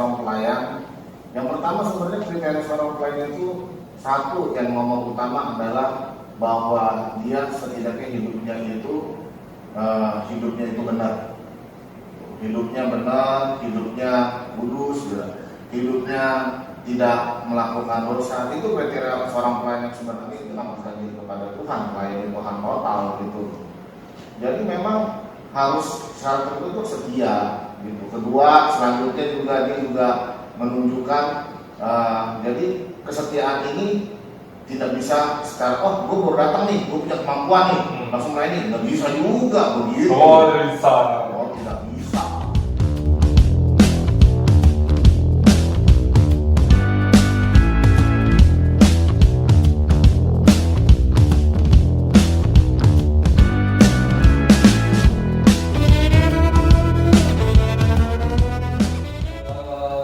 seorang pelayan, yang pertama sebenarnya kriteria seorang pelayan itu satu yang nomor utama adalah bahwa dia setidaknya hidupnya itu benar, hidupnya kudus, hidupnya tidak melakukan dosa. Itu kriteria seorang pelayan yang sebenarnya itu langsung saja kepada Tuhan, pelayan Tuhan total gitu. Jadi memang harus syarat tertentu setia gitu. Kedua, selanjutnya juga dia juga menunjukkan jadi kesetiaan ini tidak bisa secara gue baru datang nih, gue punya kemampuan nih, langsung mainin. Nggak bisa juga begitu. Bisa. Tidak bisa.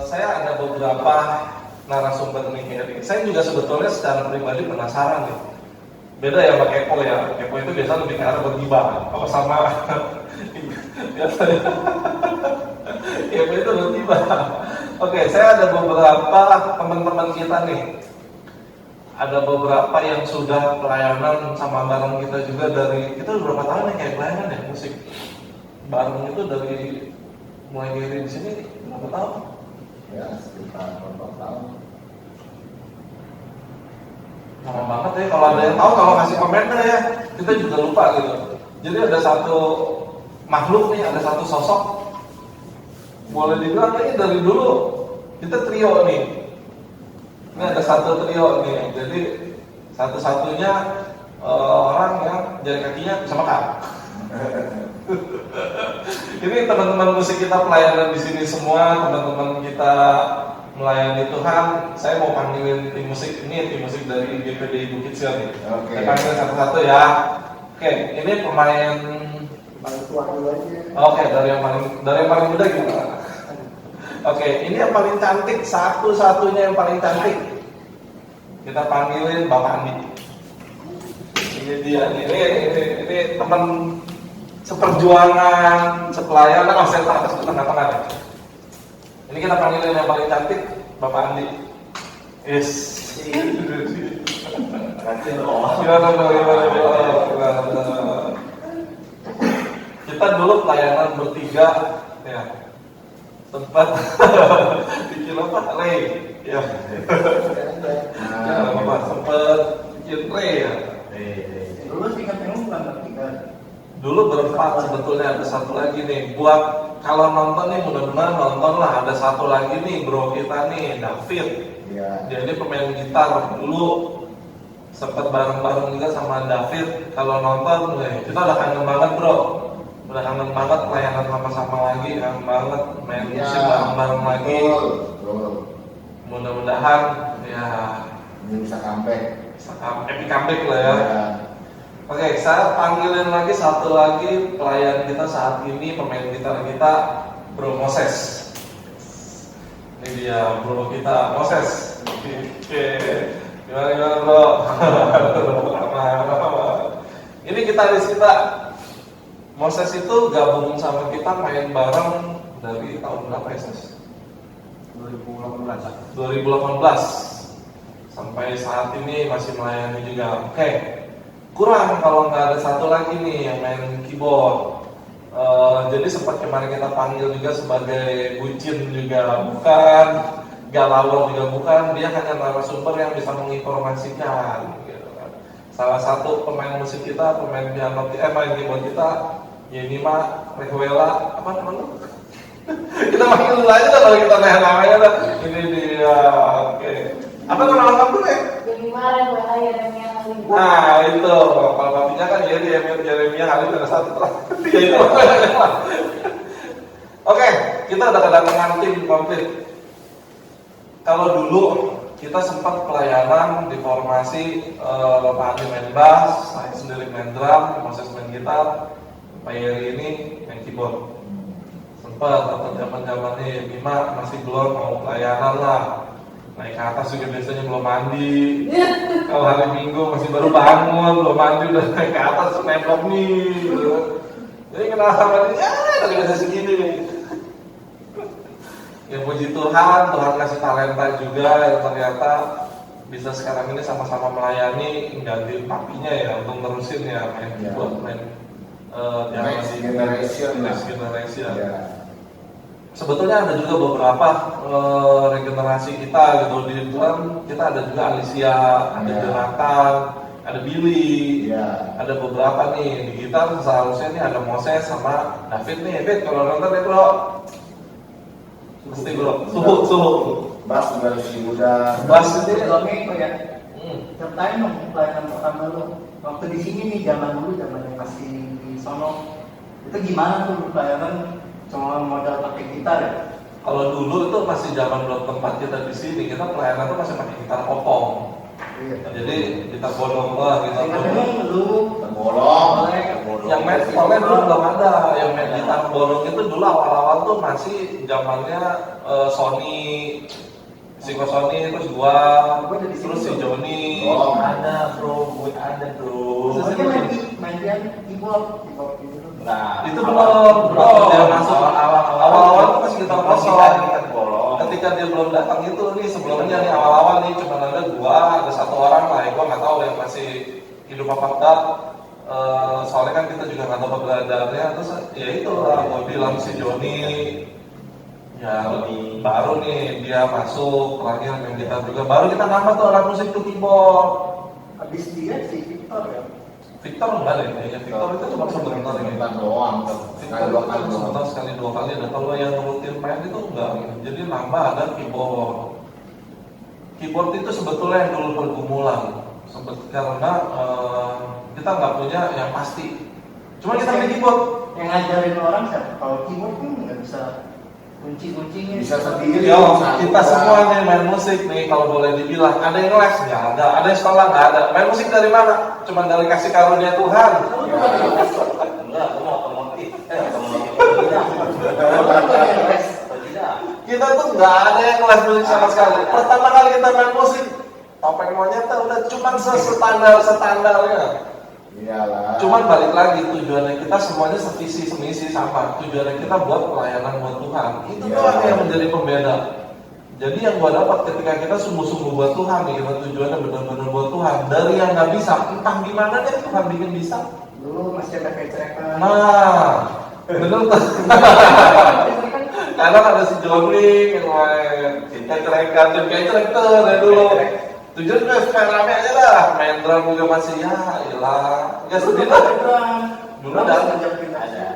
Saya ada beberapa narasumber nih. Saya juga sebetulnya secara pribadi penasaran nih. Beda ya sama Kepo ya. Kepo itu biasa lebih ke arah bergibah. Apa sama biasanya Kepo itu bergibah. Oke, saya ada beberapa teman-teman kita nih. Ada beberapa yang sudah pelayanan sama bareng kita juga kita udah berapa tahun ya kayak pelayanan ya musik bareng itu dari mulai dari di sini berapa tahun? Ya, sekitar berapa tahun. Lama banget ya, kalau ada yang tahu kalau kasih komentar ya, kita juga lupa gitu. Jadi ada satu makhluk nih, ada satu sosok, boleh dibilang ini dari dulu kita trio nih. Ini ada satu trio nih, jadi satu-satunya orang yang jari kakinya bisa makan. Ini teman-teman musik kita pelayanan di sini semua, teman-teman kita melayani Tuhan. Saya mau panggilin tim musik ini, tim musik dari GPD Bukit Sion nih. Oke. Saya panggil satu-satu ya. Oke, ini pemain Paling tua dulu aja. Oke, dari yang paling muda gimana? Oke, ini yang paling cantik, satu-satunya yang paling cantik. Kita panggilin Bapak Andi. Ini dia, ini teman seperjuangan, sepelayanan, saya tak atas tengah-tengah ya. Ini kita panggilin yang paling cantik, Bapak Andi. Yes. Gimana? Kita dulu pelayanan bertiga, ya. Tempat bikin apa? Ray, ya. Bapak sempat bikin Ray ya. Dulu tingkat yang bukan bertiga. Dulu berempat, sebetulnya ada satu lagi nih. Buat kalau nonton nih, mudah-mudahan nonton lah. Ada satu lagi nih bro kita nih, David. Ya. Dia ini pemain gitar. Dulu sempat bareng-bareng juga sama David. Kalau nonton, kita udah kangen banget bro. Udah kangen banget pelayanan sama-sama lagi, kangen banget main musik bareng-bareng lagi. Betul. Mudah-mudahan ya Ini bisa comeback. epic comeback lah ya. Oke, saya panggilin lagi satu lagi pelayan kita saat ini, pemain gitar kita, Bro Moses. Ini dia Bro kita, Moses. Oke, gimana Bro? Ini gitaris kita. Moses itu gabung sama kita main bareng dari tahun berapa ya, Ses? 2018. 2018 sampai saat ini masih melayani juga. Oke. Kurang kalau nggak ada satu lagi nih yang main keyboard. Jadi sempat kemarin kita panggil juga sebagai bucin juga bukan, galawar juga bukan. Dia hanya narasumber yang bisa menginformasikan. Gitu kan. Salah satu pemain musik kita, pemain piano, main keyboard kita, Yenima Rehuela, apa namanya? Kita panggil dulu aja kalau kita nanya namanya dah. Ini dia. Oke. Apa nama lengkap dulu ya? Yenima Rehuela Yeremia Halim. Nah itu, kalau papinya kan Yeremia Halim ada satu. Ya itu. Oke, kita udah kedatangan tim komplit. Kalau dulu kita sempat pelayanan di formasi Pak Andi main bass, saya sendiri main drum, Moses main gitar, Pak Yeri ini main keyboard. Sempat atau zaman-zamannya Bima masih belum mau pelayanan lah. Naik ke atas juga biasanya belum mandi. Kalau hari Minggu masih baru bangun, belum mandi udah naik ke atas nempel nih. Jadi kenal sama dia, dari biasa segini nih. Ya puji Tuhan, Tuhan kasih talenta juga yang ternyata bisa sekarang ini sama-sama melayani, gantiin papinya ya untuk nerusin ya main Ya. keyboard, main Next generation lah. next generation. Ya. Sebetulnya ada juga beberapa regenerasi kita gitu di drum kita ada juga Alicia, ada Ya. Jonathan, ada Billy, Iya. ada beberapa nih di gitar seharusnya nih ada Moses sama David nih. David kalau nonton ya bro, mesti bro, suhu. Bass juga si muda. Bass Itu lagi itu ya. Hmm. Ceritain dong pelayanan pertama lu. Waktu di sini nih zaman dulu zaman yang masih di sono. Itu gimana tuh pelayanan cuma modal pakai gitar ya? Kalau dulu itu masih zaman belum tempat kita di sini, kita pelayanan tuh masih pakai gitar opong. Iya. Jadi gitar bolong lah, gitar bolong. Kadang lu Terbolong. Yang main boleh dulu belum ada, yang main gitar bolong itu dulu awal-awal tuh masih zamannya Sony, Sony terus gua, terus si Joni. Oh. Ada bro, gue ada bro. sebenarnya main keyboard gitu. Nah, Itu belum dia masuk awal-awal tuh masih gitar kosong. Kita bolong. Ketika dia belum datang itu nih sebelumnya nih awal-awal nih cuma ada gua, ada satu orang lah, gua nggak tahu yang masih hidup apa enggak. Soalnya kan kita juga nggak tahu keberadaannya, terus ya itu lah gua bilang si Joni ya baru nih dia masuk terakhir main gitar juga, baru kita nambah tuh alat musik tuh keyboard. Habis dia si Victor ya. Victor enggak deh, kayaknya Victor itu cuma sebentar ya. Sebentar doang. Victor Sekali dua kali itu doang. sebentar sekali dua kali, dan kalau yang rutin main itu enggak. Jadi nambah ada keyboard. Keyboard itu sebetulnya yang dulu pergumulan, karena kita nggak punya yang pasti. Cuma kita punya keyboard. Yang ngajarin orang siapa? Kalau keyboard kan nggak bisa kunci-kuncinya. Bisa sendiri. Yo, kita semua nih main musik nih kalau boleh dibilang ada yang les nggak ada yang sekolah nggak ada. Main musik dari mana? Cuma dari kasih karunia Tuhan. Enggak, gue mau otomotif. Otomotif. Atau tidak? Kita tuh nggak ada yang les musik sama sekali. Pertama kali kita main musik, topeng monyet udah cuma standarnya. Iyalah. Cuman balik lagi tujuannya kita semuanya sevisi semisi sama. Tujuannya kita buat pelayanan buat Tuhan. Itu Iya. doang yang menjadi pembeda. Jadi yang gua dapat ketika kita sungguh-sungguh buat Tuhan nih, kita tujuannya benar-benar buat Tuhan. Dari yang nggak bisa, entah gimana deh Tuhan bikin bisa. Dulu masih ada kecerekan. Nah, bener tuh. Karena ada si Joni yang main kecerekan dan kecerekan dari dulu. Tujuan gue supaya rame aja lah, main drum juga masih ya, iyalah, nggak sedih lah. Dulu ada,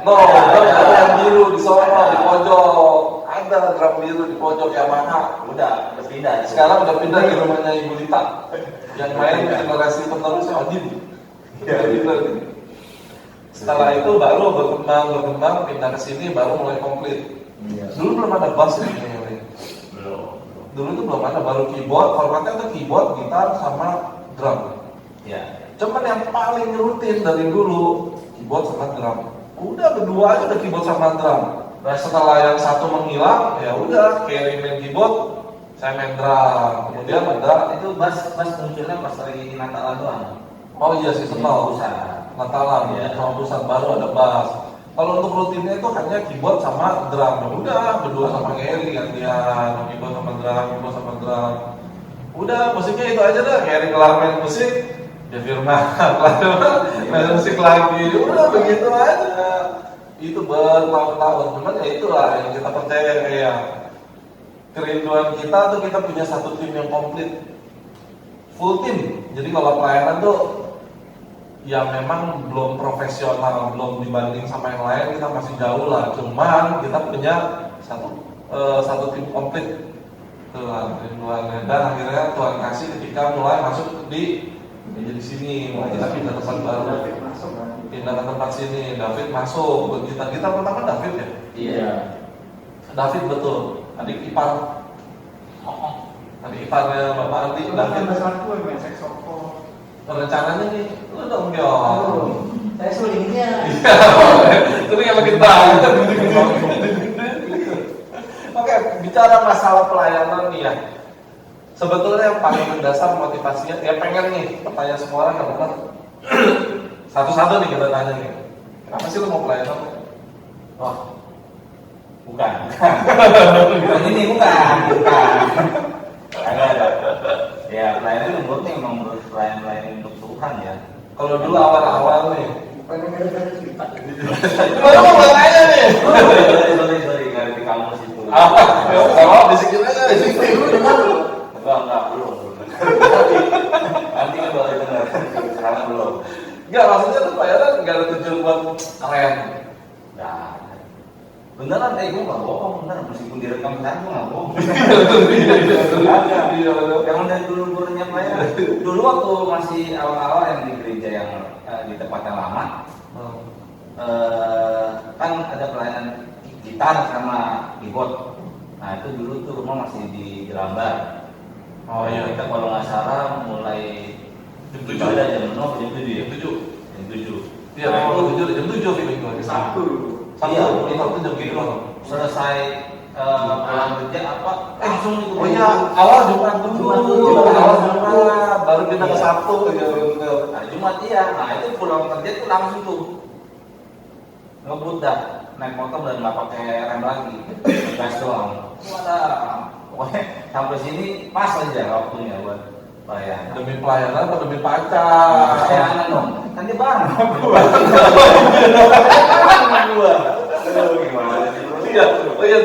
no, ada yang biru di sono di pojok, ada drum biru di pojok Yamaha. Udah pindah. Sekarang udah pindah di rumahnya Ibu Lita, yang main generasi penerusnya Odin. Setelah itu baru berkembang pindah ke sini, baru mulai komplit. Iya. Dulu belum ada bass nih. Belum. Dulu tuh belum ada, baru keyboard, formatnya tuh keyboard, gitar, sama drum. Ya. Cuman yang paling rutin dari dulu keyboard sama drum. Udah berdua aja udah keyboard sama drum. Nah setelah yang satu menghilang, ya udah Kerry main keyboard, saya main drum. Kemudian ada Itu bass munculnya pas lagi Natalan doang. oh iya seasonal, Pusat. Natalan, Iya. sama pusat baru ada bass. Kalau untuk rutinnya itu hanya keyboard sama drum. Ya udah berdua sama Kerry gantian, keyboard sama drum. Udah musiknya itu aja dah. Kerry kelar main musik, dia firman main musik lagi. Udah begitu aja. Itu bertahun-tahun. Cuman ya itulah yang kita percaya kayak kerinduan kita tuh kita punya satu tim yang komplit, full tim. Jadi kalau pelayanan tuh ya memang belum profesional, belum dibanding sama yang lain, kita masih jauh lah. Cuman kita punya satu tim komplit. Tuhan, kerinduannya. Dan akhirnya Tuhan kasih ketika mulai masuk di sini, mulai kita pindah tempat baru, David masuk kan. pindah ke tempat sini. David masuk, kita pertama David ya. Iya. David betul, adik ipar. Adik iparnya Bapak Andi, David David. bersama gue main saxophone. Rencananya nih, lu dong Gyo. Saya sulingnya. Itu yang makin banget. Oke, bicara masalah pelayanan nih ya. Sebetulnya yang paling mendasar motivasinya, ya pengen nih pertanyaan semua orang yang benar. Satu-satu nih kita tanya nih. Kenapa sih lu mau pelayanan? Wah, Bukan. Bukan ini, bukan. Agak ada. Ya, pelayanan menurutnya memang pelayanan untuk Tuhan ya. Kalau dulu awal-awal nih, Bukan gara-gara cerita. gimana mau nanya nih? Sorry, nggak ada di kamus itu. Kalau bisikin aja, bisikin. Enggak, belum. Nanti kan baru dengar. Sekarang belum. Enggak, maksudnya tuh pelayanan nggak ada tujuan buat keren. Nah, beneran gue nggak bohong, beneran meskipun direkam kan gue nggak bohong. Iya, betul. Yang dari dulu gurunya pelayanan. Dulu waktu masih awal-awal yang di gereja yang di tempat yang lama, kan ada pelayanan gitar sama keyboard. Nah itu dulu tuh rumah masih di Jelambar. Oh iya. Kita kalau nggak salah mulai Jam 7. ibadah jam 6 atau jam 7 ya? Jam 7. Jam 7. Iya, kalau 7 jam 7 film gue. Sabtu. Iya, Sabtu jam gitu. Selesai pulang kerja apa? Langsung itu. Oh iya, awal Jumat dulu. Awal Jumat, baru kita ke Iya. Sabtu gitu. Hari Jumat iya. Nah itu pulang kerja tuh langsung tuh ngebut dah, naik motor dan nggak pakai rem lagi, gas doang. Wadah, pokoknya sampai sini pas aja waktunya buat pelayanan. Demi pelayanan atau demi pacar? Pelayanan dong, kan dia bareng sama gua. Aduh, gimana sih? Iya, oh iya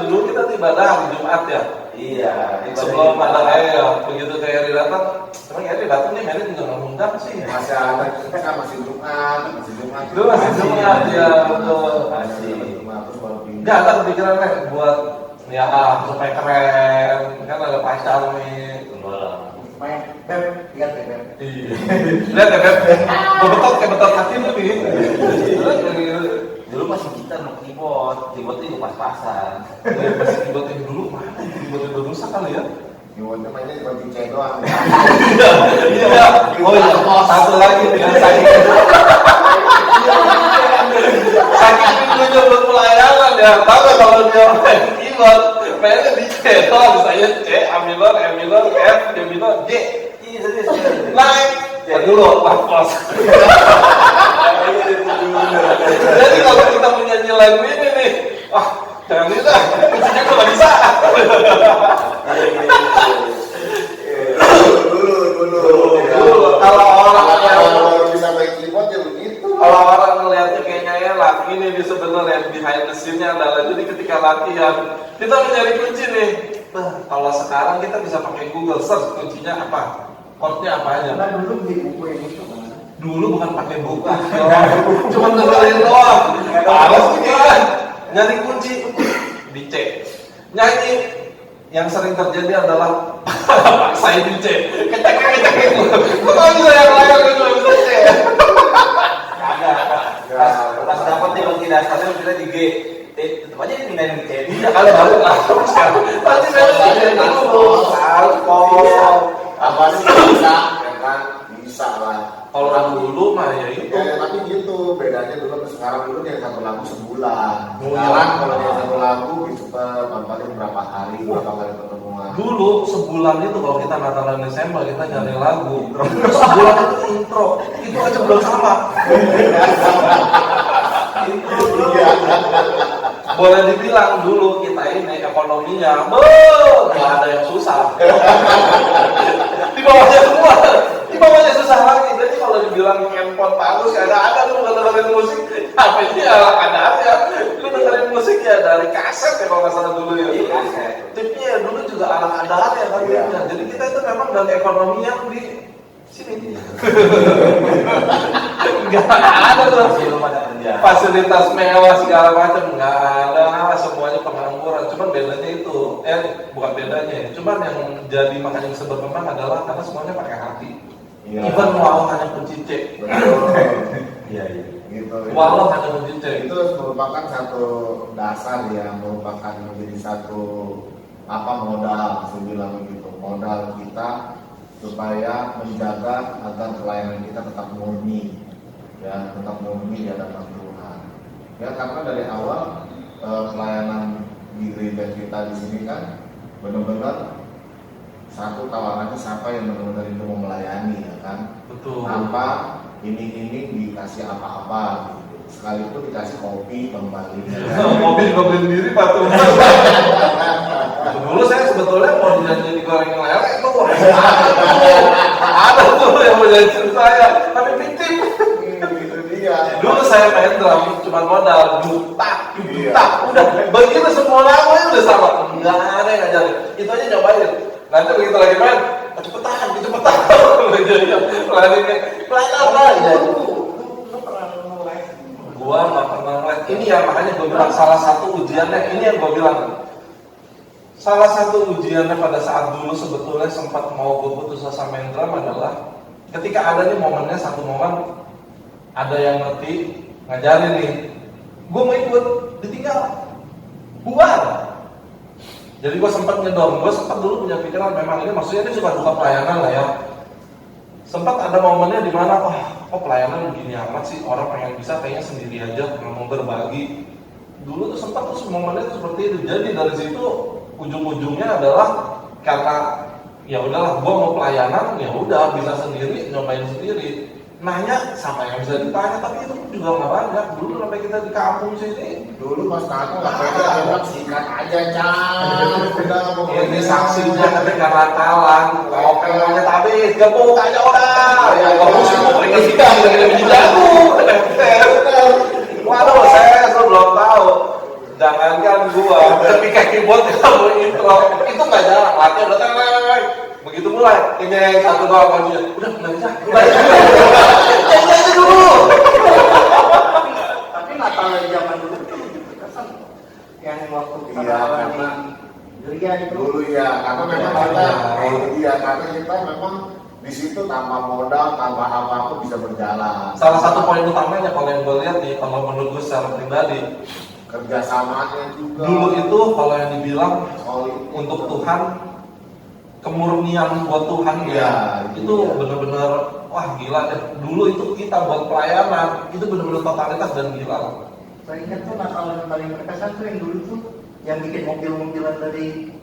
dulu kita ibadah hari Jumat ya. Iya, Sebelum ada kayak begitu kayak datang, emang ya datang nih Mary juga nggak ngundang sih. Masih ada, kita masih Jumat. Itu masih Jumat ya, betul. Masih. Jumat terus baru pindah. Nggak ada kepikiran nih buat ya supaya keren, kan ada pacar nih. Tunggu lah. Main, Beb, lihat ya, Beb. Iya. Lihat ya Beb, betot kayak betot hati lu nih. Dulu masih gitar sama keyboard itu pas-pasan. Masih keyboard yang dulu mana? Keyboard yang udah rusak kali ya? Diwonnya mainnya cuma cincai doang. Iya. Oh iya, satu lagi nih. Saking pintunya buat pelayanan ya. Tahu nggak kalau dia main keyboard, mainnya di C doang. Saya C, A minor, E minor, F, D minor, G. Iya, serius. Naik. Ya dulu, pas. Jadi kalau kita menyanyi lagu ini nih, wah jangan bisa, kuncinya gue nggak bisa. Dulu, kalau orang Kalau bisa main keyboard ya begitu. kalau orang melihatnya kayaknya ya laki ini di sebenarnya behind the scene-nya adalah jadi ketika latihan kita mencari kunci nih. Kalau sekarang kita bisa pakai Google search kuncinya apa, chord-nya apa aja. Karena dulu di buku yang itu kan. Dulu bukan pakai buku, cuma dengerin doang. Males kan? Nyari kunci, dicek. Nyanyi, yang sering terjadi adalah paksain dicek. Kecek. Kok nggak bisa yang lain gitu nggak bisa cek? Ada. Pas dapat nih kunci dasarnya kita di G. Tetap aja pindahin ke C. Iya kali baru langsung sekarang. Pasti saya dulu. Alkohol. Apa sih bisa? Ya kan bisa lah. Kalau dulu mah ya itu. Ya, tapi gitu bedanya dulu sama sekarang. Dulu dia satu lagu sebulan. Oh, Sekarang iya. kalau dia satu lagu bisa paling berapa hari, berapa kali pertemuan. Dulu sebulan itu kalau kita Natalan Desember kita nyari lagu. Sebulan itu intro. Itu aja belum sama. Intro dulu. Iya. Boleh dibilang dulu kita ini ekonominya, nggak ada yang susah. Di bawahnya semua, di bawahnya susah lagi. Jadi kalau dibilang handphone bagus, ada tuh dengerin musik, apa ini ada aja. Lu dengerin musik ya dari kaset ya kalau nggak salah dulu ya. Iya, kaset. Tipnya ya dulu juga anak-anak ya kan. Iya. Jadi kita itu memang dari ekonomi yang di sini. Nggak ada tuh. Masih belum ada kerja. Fasilitas mewah segala macam nggak ada, semuanya pengangguran. Cuman bedanya itu, bukan bedanya, cuman yang jadi makanya bisa berkembang adalah karena semuanya pakai hati. Iya. Even walau hanya kunci C, Betul. Iya. Gitu. walau hanya kunci C. Itu merupakan satu dasar yang merupakan menjadi satu modal, saya bilang begitu, modal kita supaya menjaga agar pelayanan kita tetap murni, ya tetap murni di hadapan Tuhan. Ya karena dari awal pelayanan di gereja kita di sini kan benar-benar satu tawarannya siapa yang benar-benar itu mau melayani, ya kan, Betul. tanpa ini dikasih apa-apa gitu. sekalipun dikasih kopi kembali. Mobil juga beli sendiri Pak tuh. Dulu saya sebetulnya mau dijanjiin digoreng lele itu wah ada tuh yang mau janjiin saya, tapi fiktif. Gitu dia. Dulu saya main drum cuma modal dutak, udah begitu semua namanya udah sama, nggak ada yang ngajarin. Itu aja nyobain. Nanti begitu lagi main, cepetan, pelan lah. Lu pernah les? Gua nggak pernah les. Ini yang makanya gua bilang salah satu ujiannya ini yang gua bilang. Salah satu ujiannya pada saat dulu sebetulnya sempat mau gue putus asa main drum adalah ketika ada nih momennya satu momen ada yang ngerti ngajarin nih, gue mau ikut ditinggal bubar. Jadi gue sempat ngedorong, gue sempat dulu punya pikiran memang ini maksudnya ini suka duka pelayanan lah ya. Sempat ada momennya di mana kok pelayanan begini amat sih, orang pengen bisa kayaknya sendiri aja, nggak mau berbagi. Dulu tuh sempat tuh momennya tuh seperti itu. Jadi dari situ ujung-ujungnya adalah karena ya udahlah gue mau pelayanan ya udah bisa sendiri nyobain sendiri, nanya sama yang bisa ditanya tapi itu juga nggak banyak. Dulu sampai kita di kampung sini Dulu pas aku nggak pede, bilang sikat aja Cang. Udah ini saksinya tapi karena kalah kalau pengennya habis gebuk aja udah ya gak usah gue pengen kita bisa jago. Waduh saya belum tahu. Jangankan gua, ketika keyboard kamu intro itu nggak jalan, latihan udah tenang. Begitu mulai, ini yang satu doang dia, udah mulai aja dulu. Tapi Natal zaman dulu itu lebih berkesan. Yang waktu kita Iya, di karena Geria itu. dulu ya, karena memang karena kita memang di situ tanpa modal, tanpa apa-apa bisa berjalan. Salah satu poin utamanya kalau yang gue lihat nih, kalau menurut gue secara pribadi, kerjasamanya juga. dulu itu kalau yang dibilang solid untuk Tuhan, kemurnian buat Tuhan ya, Iya, itu iya. benar-benar wah gila deh. Dulu itu kita buat pelayanan itu benar-benar totalitas dan gila. Saya ingat tuh Natal yang paling berkesan tuh yang dulu tuh yang bikin mobil-mobilan dari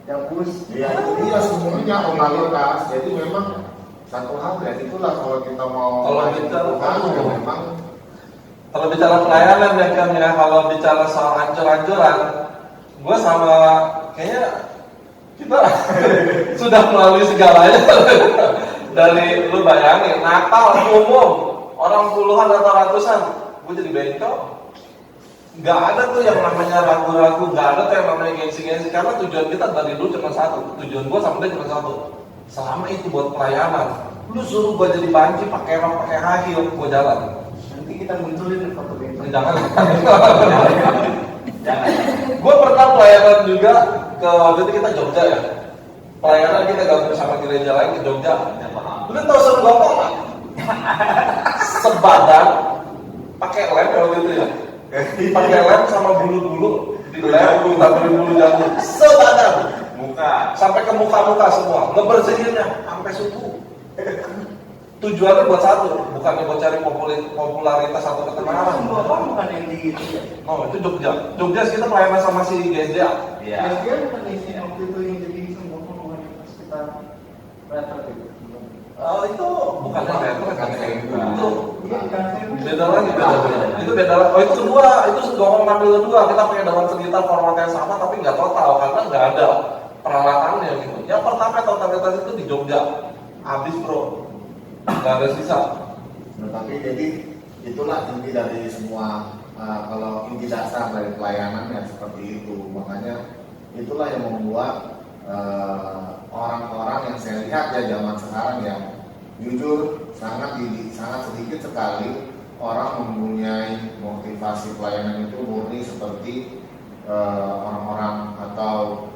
Gabus. Ya itu dia semuanya totalitas. Jadi memang satu hal ya itulah kalau kita mau Kalau maju kita Tuhan, ya memang Kalau bicara pelayanan ya kan ya, kalau bicara soal hancur-hancuran, gue sama kayaknya kita sudah melalui segalanya. Dari lu bayangin Natal umum orang puluhan atau ratusan, gue jadi bengkel. Gak ada tuh yang namanya ragu-ragu, gak ada tuh yang namanya gengsi-gengsi karena tujuan kita dari dulu cuma satu, tujuan gue sama dia cuma satu. Selama itu buat pelayanan, lu suruh gue jadi banci pakai rok pakai high heel, gue jalan. Nanti kita munculin foto bengkel. Jangan. Jangan. Gue pernah pelayanan juga ke waktu itu kita Jogja ya. Pelayanan kita gabung sama gereja lain ke Jogja. Lu tau suruh bapak nggak? Sebadan pakai lem kalau gitu ya. Pakai lem sama bulu-bulu di lem, kita beli bulu jamur. Sebadan Muka. sampai ke muka-muka semua, ngebersihinnya sampai subuh. Tujuannya buat satu, bukannya buat cari popularitas atau ketenaran. Bapak bukan yang di itu ya? Oh itu Jogja. Jogja kita pelayanan sama si GSDA. Iya. Ya, dia bukan di sini waktu itu yang jadi semua bukan pas kita rapper gitu. Itu bukannya retret kan kayak gitu. Itu Iya kan? beda lagi, beda. Itu beda lagi. Oh itu kedua, itu gongong ngambil kedua. Kita pakai dalam sekitar format yang sama tapi nggak total karena nggak ada peralatannya gitu. Yang pertama totalitas itu di Jogja, habis bro, nggak ada sisa. Tapi jadi itulah inti dari semua kalau inti dasar dari pelayanan yang seperti itu. Makanya itulah yang membuat orang-orang yang saya lihat ya zaman sekarang yang jujur sangat sedikit sekali orang mempunyai motivasi pelayanan itu murni seperti orang-orang atau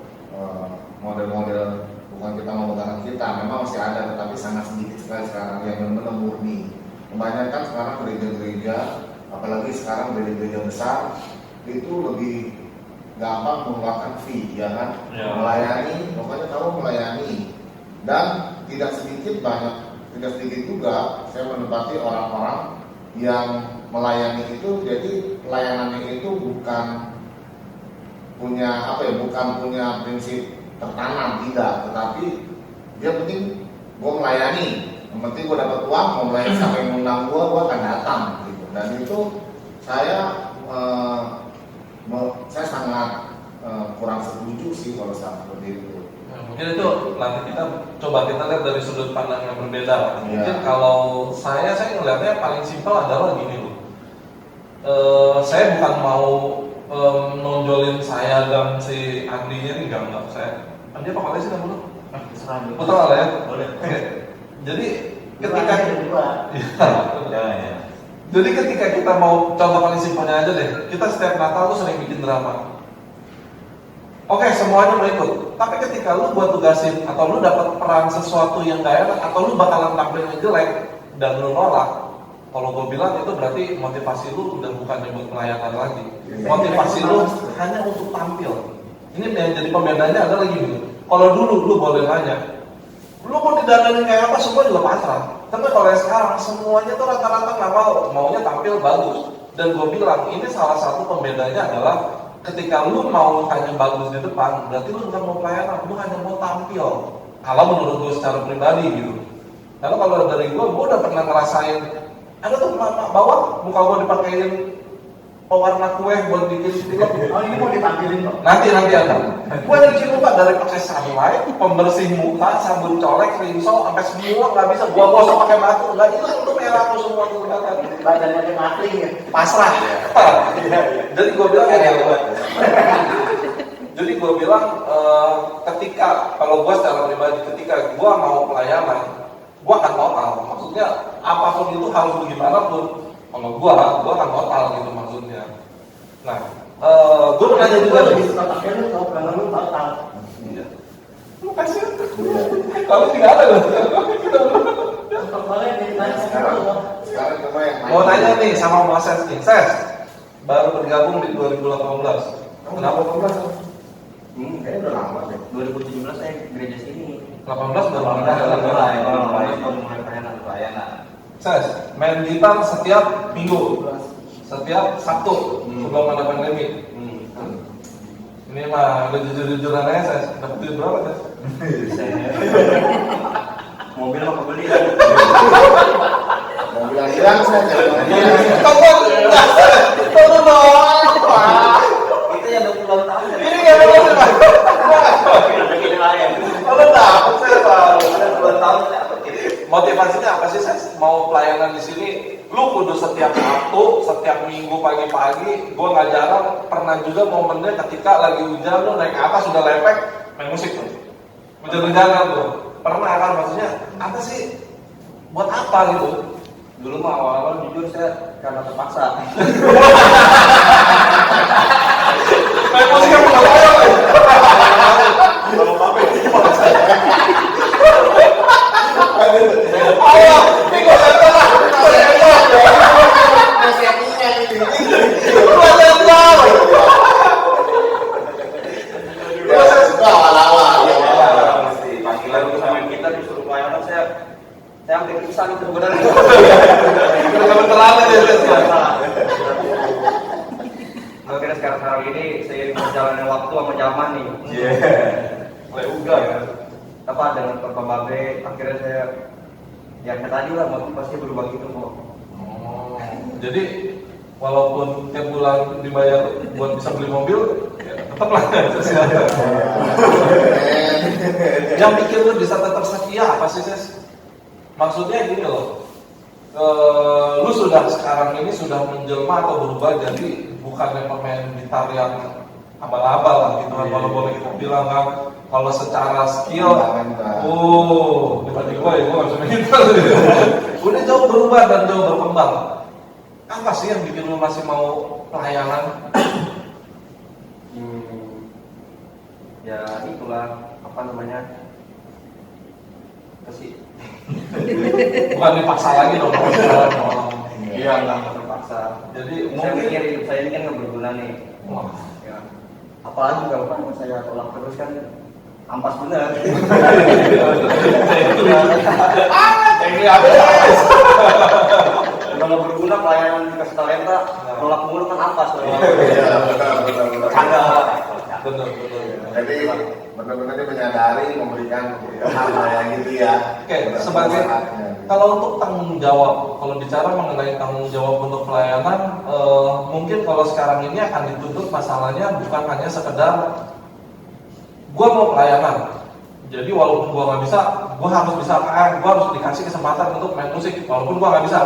model-model, bukan kita menggunakan kita, memang masih ada tetapi sangat sedikit sekali sekarang yang benar-benar murni. Kebanyakan sekarang gereja-gereja, apalagi sekarang gereja-gereja besar itu lebih gampang mengeluarkan fee, ya kan? Ya. Melayani, pokoknya kamu melayani. Dan tidak sedikit juga saya menempati orang-orang yang melayani itu, jadi pelayanannya itu bukan punya prinsip tertanam, tidak, tetapi dia penting gue melayani, yang penting gue dapat uang, mau melayani sampai mengundang gue akan datang gitu. Dan itu saya saya sangat kurang setuju sih kalau seperti itu. Nah, mungkin itu nanti kita coba kita lihat dari sudut pandang yang berbeda. Mungkin Iya. kalau saya ngelihatnya paling simpel adalah gini loh. Saya bukan mau nonjolin saya dan si Andinya ini enggak. Andi apa kali sih kamu? Betul lah ya. Boleh. Oke. Jadi ketika kedua Ya. Jadi ketika kita mau contoh paling simpelnya aja deh, kita setiap Natal tuh sering bikin drama. Oke, semuanya mau ikut. Tapi ketika lu buat tugasin atau lu dapat peran sesuatu yang gak enak atau lu bakalan tampilnya jelek dan lu nolak, kalau gue bilang itu berarti motivasi lu udah bukan buat pelayanan lagi. Motivasi lu hanya untuk tampil. Ini yang jadi pembedanya adalah gini. Kalau dulu lu boleh nanya, lu mau didandanin kayak apa, semua juga pasrah. Tapi kalau yang sekarang semuanya tuh rata-rata nggak maunya tampil bagus. Dan gue bilang ini salah satu pembedanya adalah ketika lu mau hanya bagus di depan, berarti lu bukan mau pelayanan, lu hanya mau tampil. Kalau menurut gue secara pribadi gitu. Karena kalau dari gue udah pernah ngerasain ada tuh mak bawah muka gue dipakein pewarna kue buat bikin film. oh ini mau ditampilin kok Nanti ada. Gue nyuci muka dari pakai sunlight, pembersih muka, sabun colek, rinso, sampai semua nggak bisa. Gua gosok pakai batu, nggak hilang tuh merah tuh semua tuh kelihatan. badannya ada makling ya Pasrah. Jadi gue bilang ya. Jadi gue bilang ketika kalau gue secara pribadi ketika gue mau pelayanan, gue akan total. Maksudnya apapun itu harus bagaimanapun. Kalau gue akan total gitu maksudnya. Nah, gue mau nanya juga lebih suka pakai lu tau karena lu total Iya. Makasih. Kalau tidak ada loh. untuk boleh ditanya Sekarang sama sekarang coba yang Mau nanya nih sama Mas Ses nih. Ses, baru bergabung di 2018. Kenapa 18? kayaknya udah lama deh. 2017 saya gereja sini. 18 baru mulai pelayanan. Ses, main gitar setiap minggu, setiap Sabtu sebelum ada pandemi. Ini mah udah jujur-jujuran aja, Ses. Dapat duit berapa, Ses? Mobil apa beli? Mau bilang hilang saya jangan Tunggu dong. Itu yang 20 tahun. Ini nggak ada lagi, Pak. Ada gini lain. Kalau dapat saya tahu. Ada 2 tahun apa gitu? Motivasinya apa sih, Ses? Mau pelayanan di sini, lu kudu setiap Sabtu, setiap Minggu pagi-pagi. Gue nggak jarang pernah juga momennya ketika lagi hujan, lu naik ke atas sudah lepek, main musik tuh. Hujan-hujanan tuh. Pernah kan maksudnya? Apa sih? Buat apa gitu? Dulu mah awal-awal jujur saya karena terpaksa. Main musik yang pelayanan. Kalau pakai Allah, ini gue salah. nasihatnya ini. Ya, suka awal-awal ya. panggilan itu sama kita disuruh pelayanan saya hampir pingsan itu benar. Udah terlambat ya, Ses. Akhirnya sekarang ini seiring berjalannya waktu sama zaman nih. Mulai uga ya. Apa dengan Bapak Babe akhirnya saya ya kayak tadi lah motivasi berubah gitu kok. Oh, jadi walaupun tiap bulan dibayar buat bisa beli mobil, ya tetap lah yang bikin lu bisa tetap setia apa sih, Ses? Maksudnya gini loh, lu sudah sekarang ini sudah menjelma atau berubah jadi bukannya pemain gitar yang abal-abal lah gitu kan, kalau boleh kita bilang kan. Kalau secara skill, dibanding gue nggak bisa main gitar. Udah jauh berubah dan jauh berkembang. Apa sih yang bikin lu masih mau pelayanan? Ya itulah apa namanya kasih. Bukan dipaksa lagi dong. Iya nggak terpaksa. Jadi Saya mungkin pikir hidup saya ini kan nggak berguna nih. wah, Ya. Apalagi kalau kan saya tolak terus kan ampas benar. ini apa? Udah nggak berguna pelayanan dikasih talenta, tolak mulu kan ampas. Iya, benar. Canda. Betul. Jadi benar-benar dia menyadari memberikan hal yang gitu ya. Oke, sebagai kalau untuk tanggung jawab, kalau bicara mengenai tanggung jawab untuk pelayanan, mungkin kalau sekarang ini akan dituntut masalahnya bukan hanya sekedar gua mau pelayanan. Jadi walaupun gua nggak bisa, gua harus bisa, gua harus dikasih kesempatan untuk main musik, walaupun gua nggak bisa.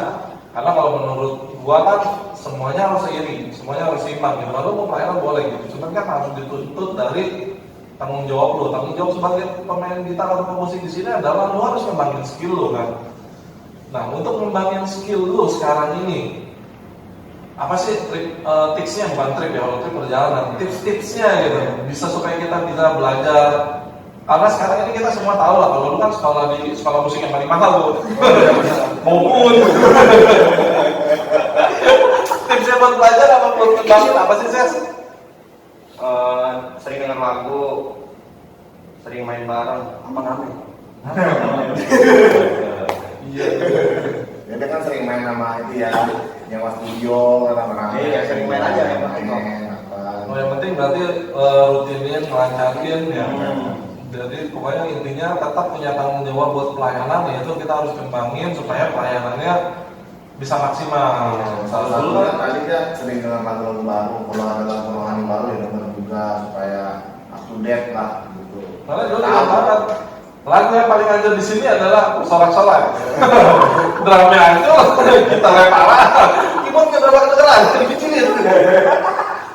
Karena kalau menurut gua kan semuanya harus seiring, semuanya harus seimbang. Gitu. Lalu mau pelayanan boleh gitu, cuman kan harus dituntut dari tanggung jawab lo. Tanggung jawab sebagai pemain gitar atau pemusik di sini adalah lo harus ngembangin skill lo kan. Nah, untuk ngembangin skill lo sekarang ini, apa sih tipsnya, bukan trip ya, kalau trip perjalanan, tips-tipsnya gitu, bisa supaya kita bisa belajar. Karena sekarang ini kita semua tahu lah, kalau lu kan sekolah di sekolah musik yang paling mahal tuh, maupun tipsnya buat belajar apa buat ngembangin apa sih Ses? Sering dengar lagu, sering main bareng, apa ngamen? Iya. Ya, dia kan sering main sama itu ya, yang was studio, rame-rame. Iya, sering main aja yang penting. Oh, yang penting berarti rutinin, ngelancarin ya. Jadi pokoknya intinya tetap punya tanggung jawab buat pelayanan, yaitu kita harus kembangin supaya pelayanannya bisa maksimal. Salah satunya tadi dia sering dengan lagu-lagu baru, kalau ada lagu rohani baru ya denger juga supaya up to date lah gitu. Karena dulu banget lagu yang paling aja di sini adalah sorak-sorak. Drumnya hancur, gitarnya parah, keyboardnya berapa kedengeran, dikecilin.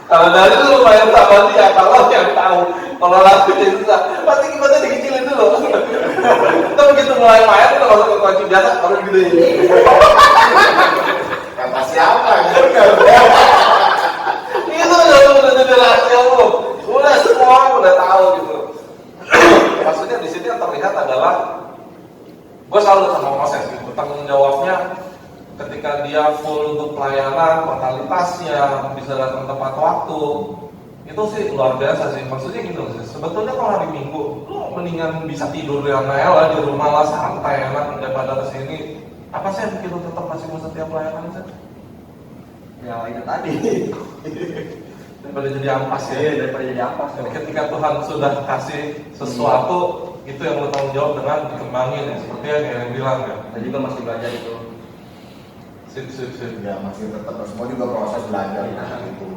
Kalau dari dulu lumayan sama dia, kalau yang tahu, kalau lagunya susah, pasti keyboardnya dikecilin dulu. Kita begitu mulai main, kita masuk ke kunci biasa, baru gede. Kata siapa gitu? Itu udah jadi rahasia lu. Udah semua orang udah tahu gitu. Maksudnya di sini yang terlihat adalah gue selalu sama Moses gitu, tanggung jawabnya ketika dia full untuk pelayanan, totalitasnya, bisa datang tepat waktu, itu sih luar biasa sih. Maksudnya gitu sih, sebetulnya kalau hari Minggu lu mendingan bisa tidur di Nela di rumah lah, santai enak daripada kesini. Apa sih yang bikin lu tetap masih mau setiap pelayanan sih? Ya itu tadi. Daripada jadi ampas ya. Iya, daripada jadi ampas. Jadi ketika Tuhan sudah kasih sesuatu, itu yang lu tanggung jawab dengan dikembangin ya, seperti yang bilang ya. Saya juga masih belajar itu. Sip. Ya masih tetap semua juga proses belajar gitu.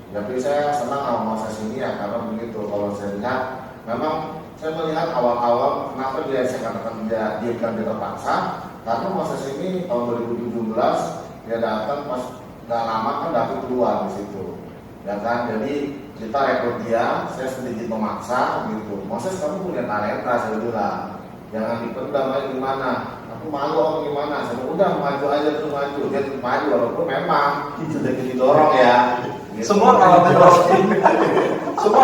Tapi saya senang sama proses ini ya karena begitu. Kalau saya lihat, memang saya melihat awal-awal kenapa saya katakan dia kan dia terpaksa, karena proses ini tahun 2017 dia datang pas nggak lama kan David keluar di situ, ya kan. Jadi kita rekrut dia, saya sedikit memaksa gitu. Moses kamu punya talenta, saya bilang, jangan dipendam aja gimana. Aku malu apa gimana? Saya bilang, udah maju aja tuh maju. Dia tuh maju walaupun memang sedikit didorong ya. Gitu. Semua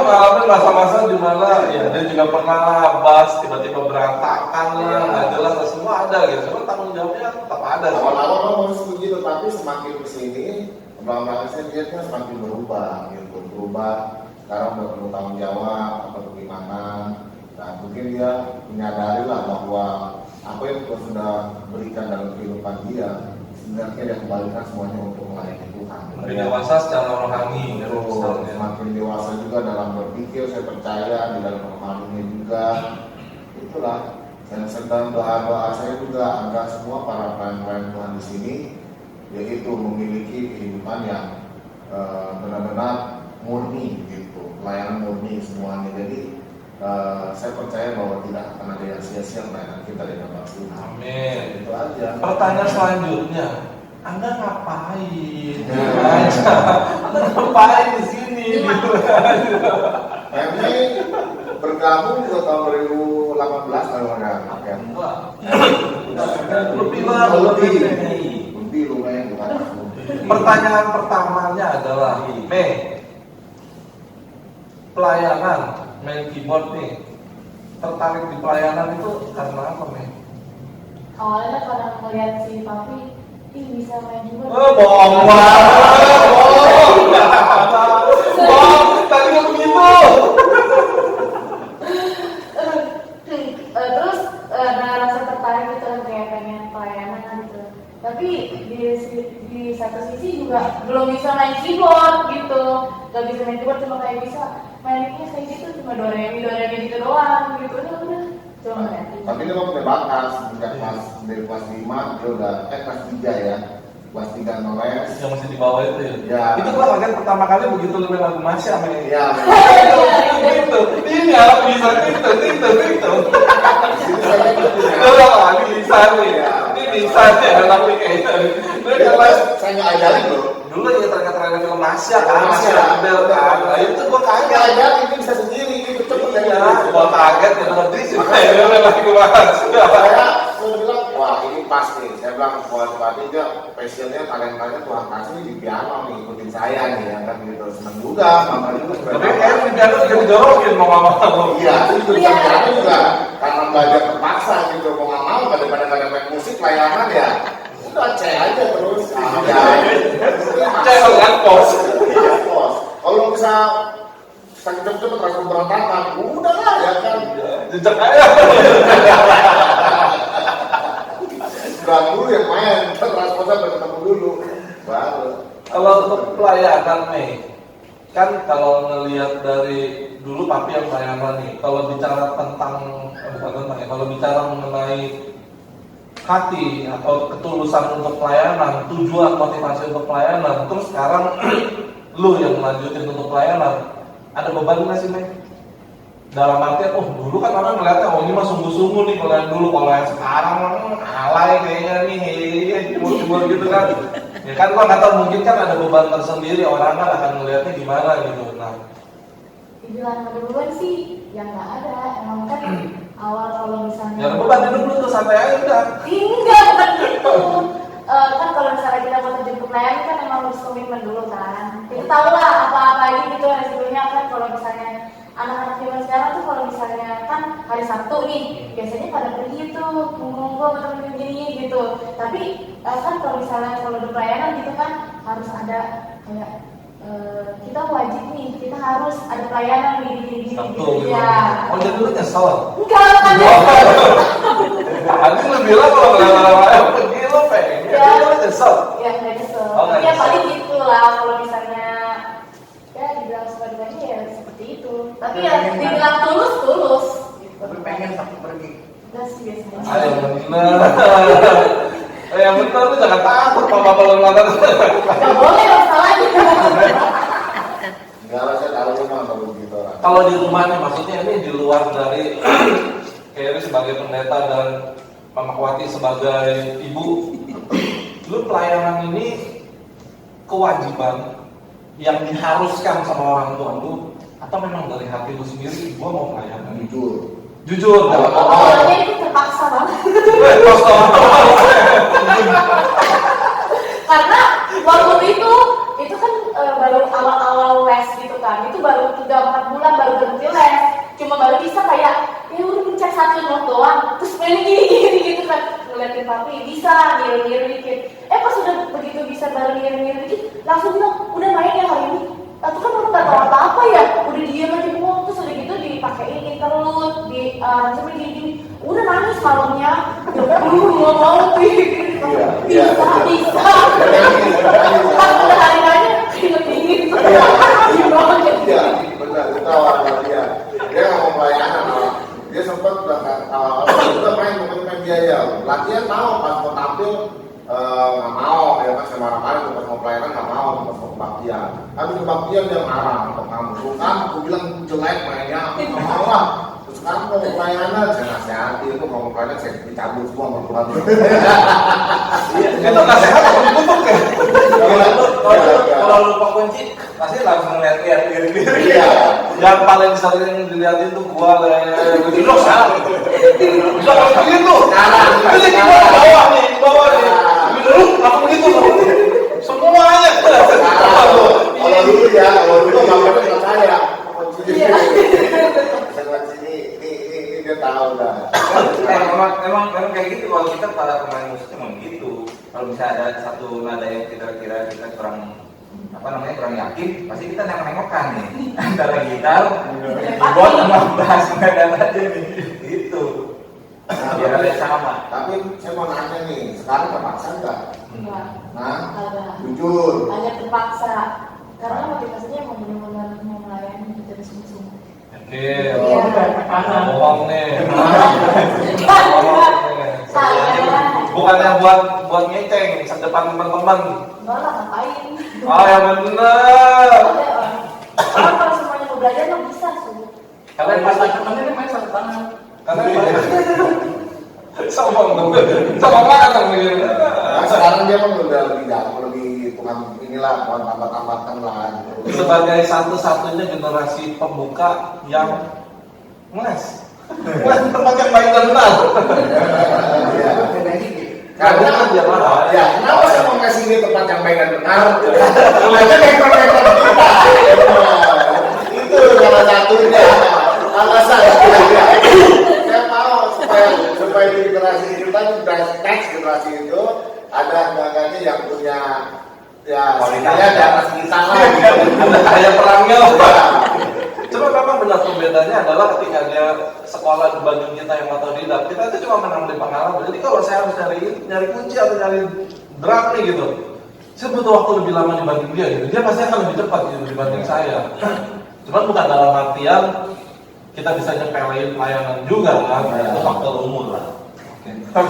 ngalamin masa-masa di mana ya dia juga pernah bas tiba-tiba berantakan lah, nggak jelas lah, semua ada gitu. Cuma tanggung jawabnya tetap ada. Awal-awal harus begitu, tapi semakin kesini belakang saya lihatnya semakin berubah gitu, berubah. Sekarang udah perlu tanggung jawab atau bagaimana. Nah mungkin dia menyadari lah bahwa apa yang Tuhan sudah berikan dalam kehidupan dia sebenarnya dia kembalikan semuanya untuk melayani Tuhan. Lebih dewasa secara rohani ya, misalnya. Semakin dewasa juga dalam berpikir, saya percaya di dalam pemahamannya juga. Itulah yang sedang doa-doa saya juga agar semua para pelayan-pelayan Tuhan di sini yaitu memiliki kehidupan yang benar-benar murni gitu, pelayanan murni semuanya. Jadi saya percaya bahwa tidak akan ada yang sia-sia pelayanan kita di dalam Tuhan. Amin. Itu aja. Pertanyaan selanjutnya, Anda ngapain? Anda ngapain di sini? Ini bergabung ke tahun 2018 kalau nggak ya. Lebih lumayan bukan aku. Pertanyaan pertamanya adalah, Mei, pelayanan, main keyboard nih, tertarik di pelayanan itu karena apa, Mei? Awalnya karena ngeliat si papi, ih bisa main juga. Bohong banget, bohong, tadi nggak begitu. Terus rasa tertarik gitu kayak pengen pelayanan gitu. Tapi di satu sisi juga belum bisa main keyboard gitu. Gak bisa main keyboard cuma kayak bisa mainnya kayak gitu cuma doremi gitu doang gitu udah cuma ngeliatin. Tapi dia mau punya batas, sejak kelas dari kelas 5 dia udah kelas 3 ya, kelas 3 noles. Yang masih di bawah itu ya. Ya. Itu gua kaget pertama kali begitu lu main lagu Masya sama ini. Iya. Gitu. Ini apa bisa gitu. Ini bisa nih. Ini bisa nih anak nih kayak gitu. Dia kelas saya nggak ajarin loh. Dulu ya terkait film Masya kan, Masya. Masya Abel kan. Nah itu gua Nggak kaget. ajarin, ini bisa sendiri, ini cepet dari Iya, gua kaget ya ngerti sih. Dia lagi Masya. Saya bilang, wah ini pas nih. Saya bilang, wah berarti dia passionnya, talentanya Tuhan kasih nih di piano nih, ikutin saya nih, ya kan gitu. Seneng juga, mama juga Tapi kan di piano juga didorokin mau nggak mau. Iya, itu piano juga karena belajar terpaksa gitu, mau nggak mau daripada nggak dapat musik layangan ya. Udah cek aja terus. Cek kan pos. Iya, pos. Kalau bisa cepet-cepet langsung berantakan, udah lah ya kan. Jejak aja. Udah dulu yang main, transportnya bertemu dulu, baru. Kalau untuk pelayanan nih, kan kalau ngelihat dari dulu papi yang pelayanan nih, kalau bicara tentang bukan tentang ya, kalau bicara mengenai hati atau ketulusan untuk pelayanan, tujuan motivasi untuk pelayanan, terus sekarang lu yang melanjutin untuk pelayanan, ada beban nggak sih, Mei? Dalam artian, oh dulu kan orang ngeliatnya, oh ini mah sungguh-sungguh nih kalau yang dulu, kalau yang sekarang alay kayaknya nih, cemur-cemur gitu kan. Ya kan gua nggak tahu, mungkin kan ada beban tersendiri, orang kan akan ngeliatnya gimana gitu. Nah, Dibilang ada beban sih ya nggak ada, emang kan awal kalau misalnya ya ada beban hidup lu tuh santai aja udah. enggak bukan gitu. Kan kalau misalnya kita mau terjun ke pelayanan kan emang harus komitmen dulu kan. Kita tahu lah apa-apa aja gitu resikonya kan. Kalau misalnya anak-anak zaman sekarang tuh kalau misalnya kan hari Sabtu nih biasanya pada pergi tuh ngumpul sama temen gini gitu. Tapi kan kalau misalnya kalau di pelayanan gitu kan harus ada kayak kita wajib nih, kita harus ada pelayanan gini Sabtu gitu gitu. ya. Oh jadi lu nyesel? Enggak kan. Tadi lu bilang kalau kelewat pergi lu pengen, Ya. jadi lu nyesel? Ya nggak nyesel. Oh, nggak Ya nyesel. paling gitu lah kalau misalnya ya dibilang suka-dukanya ya seperti itu. Tapi ya dibilang tulus. Gitu. Tapi pengen Sabtu pergi. Enggak sih biasanya. Ayo bener. Yang bener lu jangan takut sama kalau nonton. Nggak boleh masalahnya. Enggak lah, saya tahu memang kalau begitu orang. Kalau di rumah nih, maksudnya ini di luar dari Kerry sebagai pendeta dan Mama Kuati sebagai ibu, lu pelayanan ini kewajiban yang diharuskan sama orang tua lu atau memang dari hati lu sendiri, gua mau pelayanan? Jujur, dalam Awalnya itu terpaksa banget. Karena waktu itu kan baru awal-awal les gitu kan. Itu baru 3-4 bulan baru berhenti les. Cuma baru bisa kayak ya udah pencet satu not doang. Terus main gini gitu kan. Ngeliatin papi bisa ngir-ngir dikit. Pas udah begitu bisa baru ngir-ngir dikit, langsung bilang udah main ya hari ini. Itu kan orang nggak tahu apa-apa ya, udah diam aja ngomong, terus udah gitu dipakein interlude, sampai gini-gini, udah nangis malamnya, nggak mau bisa, pas udah hari-harinya keringet dingin, Iya, benar, kita awalnya dia nggak mau pelayanan malah. Dia sempat udah main biaya, latihan tahu pas mau tampil nggak mau, ya kan saya marah-marah pas mau pelayanan nggak mau, pas mau kebaktian. Habis kebaktian dia marah sama kamu, tuh kan aku bilang jelek mainnya, aku nggak mau lah. Terus sekarang mau pelayanan, saya nasihati itu mau pelayanan saya dicabut semua sama Tuhan. itu nasihat atau dikutuk ya? Kalau lupa kunci, pasti langsung ngeliat-liat diri-diri. Iya. Yang paling sering dilihatin tuh gua lo salah gitu. Bisa kalau begitu. Ini di bawah nih. Dulu aku begitu loh. Semuanya. Kalau dulu ya, kalau dulu bapaknya nggak saya. Iya. Saya sini, ini dia tahu dah. Emang kayak gitu. Kalau kita para pemain musik emang gitu. Kalau misalnya ada satu nada yang kira-kira kita kurang kurang yakin, pasti kita nengok-nengokan nih antara gitar, keyboard sama bass nada aja nih, gitu. Biar ada sama. Tapi saya mau nanya nih, sekarang terpaksa nggak? Enggak, Nah, agak jujur. hanya terpaksa karena motivasinya emang benar-benar mau melayani gitu. sungguh-sungguh. Oke, Iya. bohong nih. Saya Bukannya buat ngeceng sedepan teman-teman. enggak lah, ngapain? Oh yang bener. Karena kalau semuanya mau belajar mah bisa sih. Kalian Pas pasti temennya nih main satu tangan. sombong dong. Sombong banget dong begini. Nah, sekarang dia kan udah lebih jago, lebih tukang inilah, tukang tambah-tambahkan lah gitu. Sebagai satu-satunya generasi pembuka yang mes. Mes tempat yang baik dan benar. Iya. Beda dikit. Karena dia mahal. ya, kenapa saya mau ngasih ini tempat yang baik dan benar? Aja mentor-mentor kita. Itu salah satunya alasan. Saya mau supaya di generasi kita next generasi itu ada gaganya yang punya ya Kualitas. saya di atas kita lah. Ada kayak perangnya. Ya. Cuma memang benar pembedanya adalah ketika dia sekolah dibanding kita yang otodidak, kita itu cuma menang di pengalaman. Jadi kalau saya harus nyari kunci atau nyari drum nih gitu, saya butuh waktu lebih lama dibanding dia gitu. Dia pasti akan lebih cepat gitu dibanding saya. Cuman bukan dalam artian kita bisa nyepelein pelayanan juga kan. Itu faktor umur lah. Tapi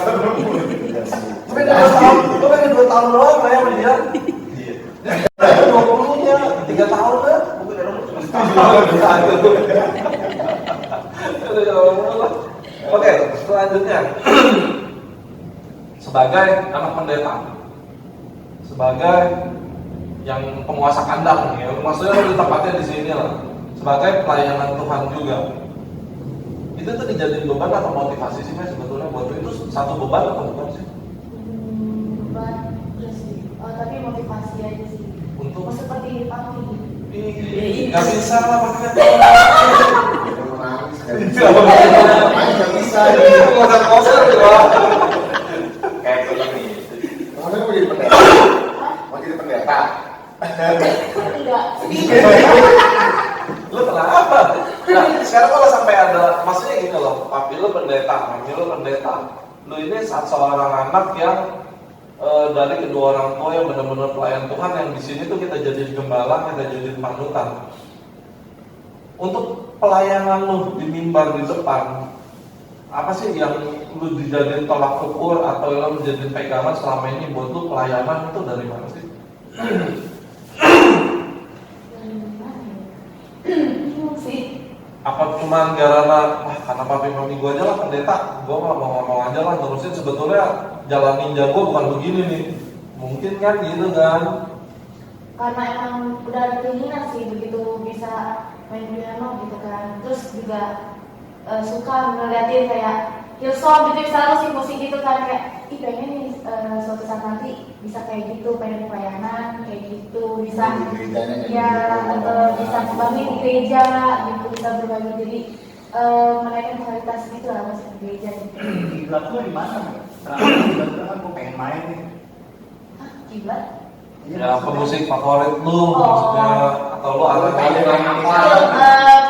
dia 2 tahun, itu kan 2 tahun doang saya sama dia. Dia 20-nya, 3 tahun kan. Oke, selanjutnya sebagai anak pendeta, sebagai yang penguasa kandang, ya, maksudnya lebih tepatnya di sini lah, sebagai pelayanan Tuhan juga. Itu tuh dijadiin beban atau motivasi sih Mas sebetulnya buat itu satu beban atau bukan sih? Beban terus sih. Tapi motivasi aja sih. Untuk Mau seperti papi. nggak bisa lah pakai Nggak bisa. kosan Kayak film ini. Kemudian mau jadi pendeta. Mau jadi pendeta. Enggak. lu kenapa? Nah sekarang kalau sampai ada maksudnya gini loh, papi lu pendeta, mami lu pendeta, lu ini seorang anak yang dari kedua orang tua yang benar-benar pelayan Tuhan yang di sini tuh kita jadiin gembala, kita jadiin panutan. Untuk pelayanan lu di mimbar di depan, apa sih yang lu dijadiin tolak ukur atau lu menjadiin pegangan selama ini buat lu pelayanan itu dari mana sih? Bingung sih. Apa cuma karena karena papi mami gue aja lah pendeta, gue mau ngomong aja lah terusin, sebetulnya jalan ninja gue bukan begini nih, mungkin kan gitu kan? Karena emang udah ada keinginan sih begitu bisa main piano gitu kan. Terus juga suka ngeliatin kayak Hillsong gitu, misalnya musik gitu kan, kayak ih pengen nih suatu saat nanti bisa kayak gitu, pengen pelayanan kayak gitu, bisa Gerejanya kayak ya gitu. bisa bangun di gereja gitu, bisa berbagi, jadi menaikkan kualitas gitu lah masuk ke gereja gitu. Kiblat lu di mana? Kiblat lu kan gue pengen main nih. Hah, kiblat? Ya pemusik favorit lu maksudnya, atau lu ada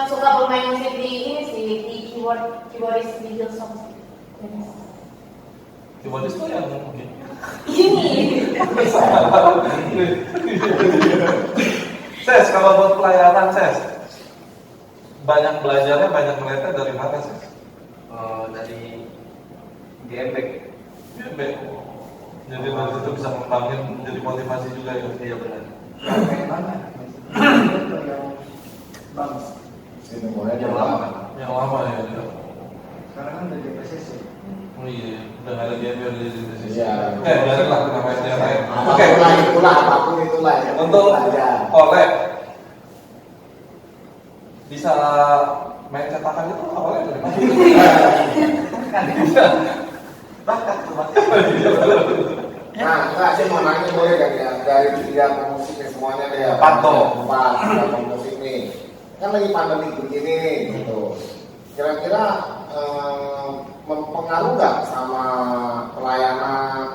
Suka bermain musik di ini sih, di keyboardis di Hillsong sih. keyboardis tuh yang mungkin Ini Ses, kalau buat pelayanan Ses, banyak belajarnya, banyak melihatnya dari mana Ses? Dari GMBK. GMBK. Jadi dari situ bisa ngembangin jadi motivasi juga ya. Iya benar. Kayak mana? Itu yang bagus. Ini mulai Yang dari lama. Yang lama ya. Sekarang kan udah di PSSI. Oh iya, udah nggak ada GMBK udah jadi sisi. Iya. Oke, biarin lah kenapa yang lain. Oke, apapun itulah ya. untuk oleh bisa main cetakan itu awalnya dari mana? Nah, enggak sih mau nanya boleh kan ya dari 3 pemusik nih semuanya deh ya. 4 toh. 4 pemusik nih. Kan lagi pandemi begini nih, gitu. Kira-kira mempengaruhi nggak sama pelayanan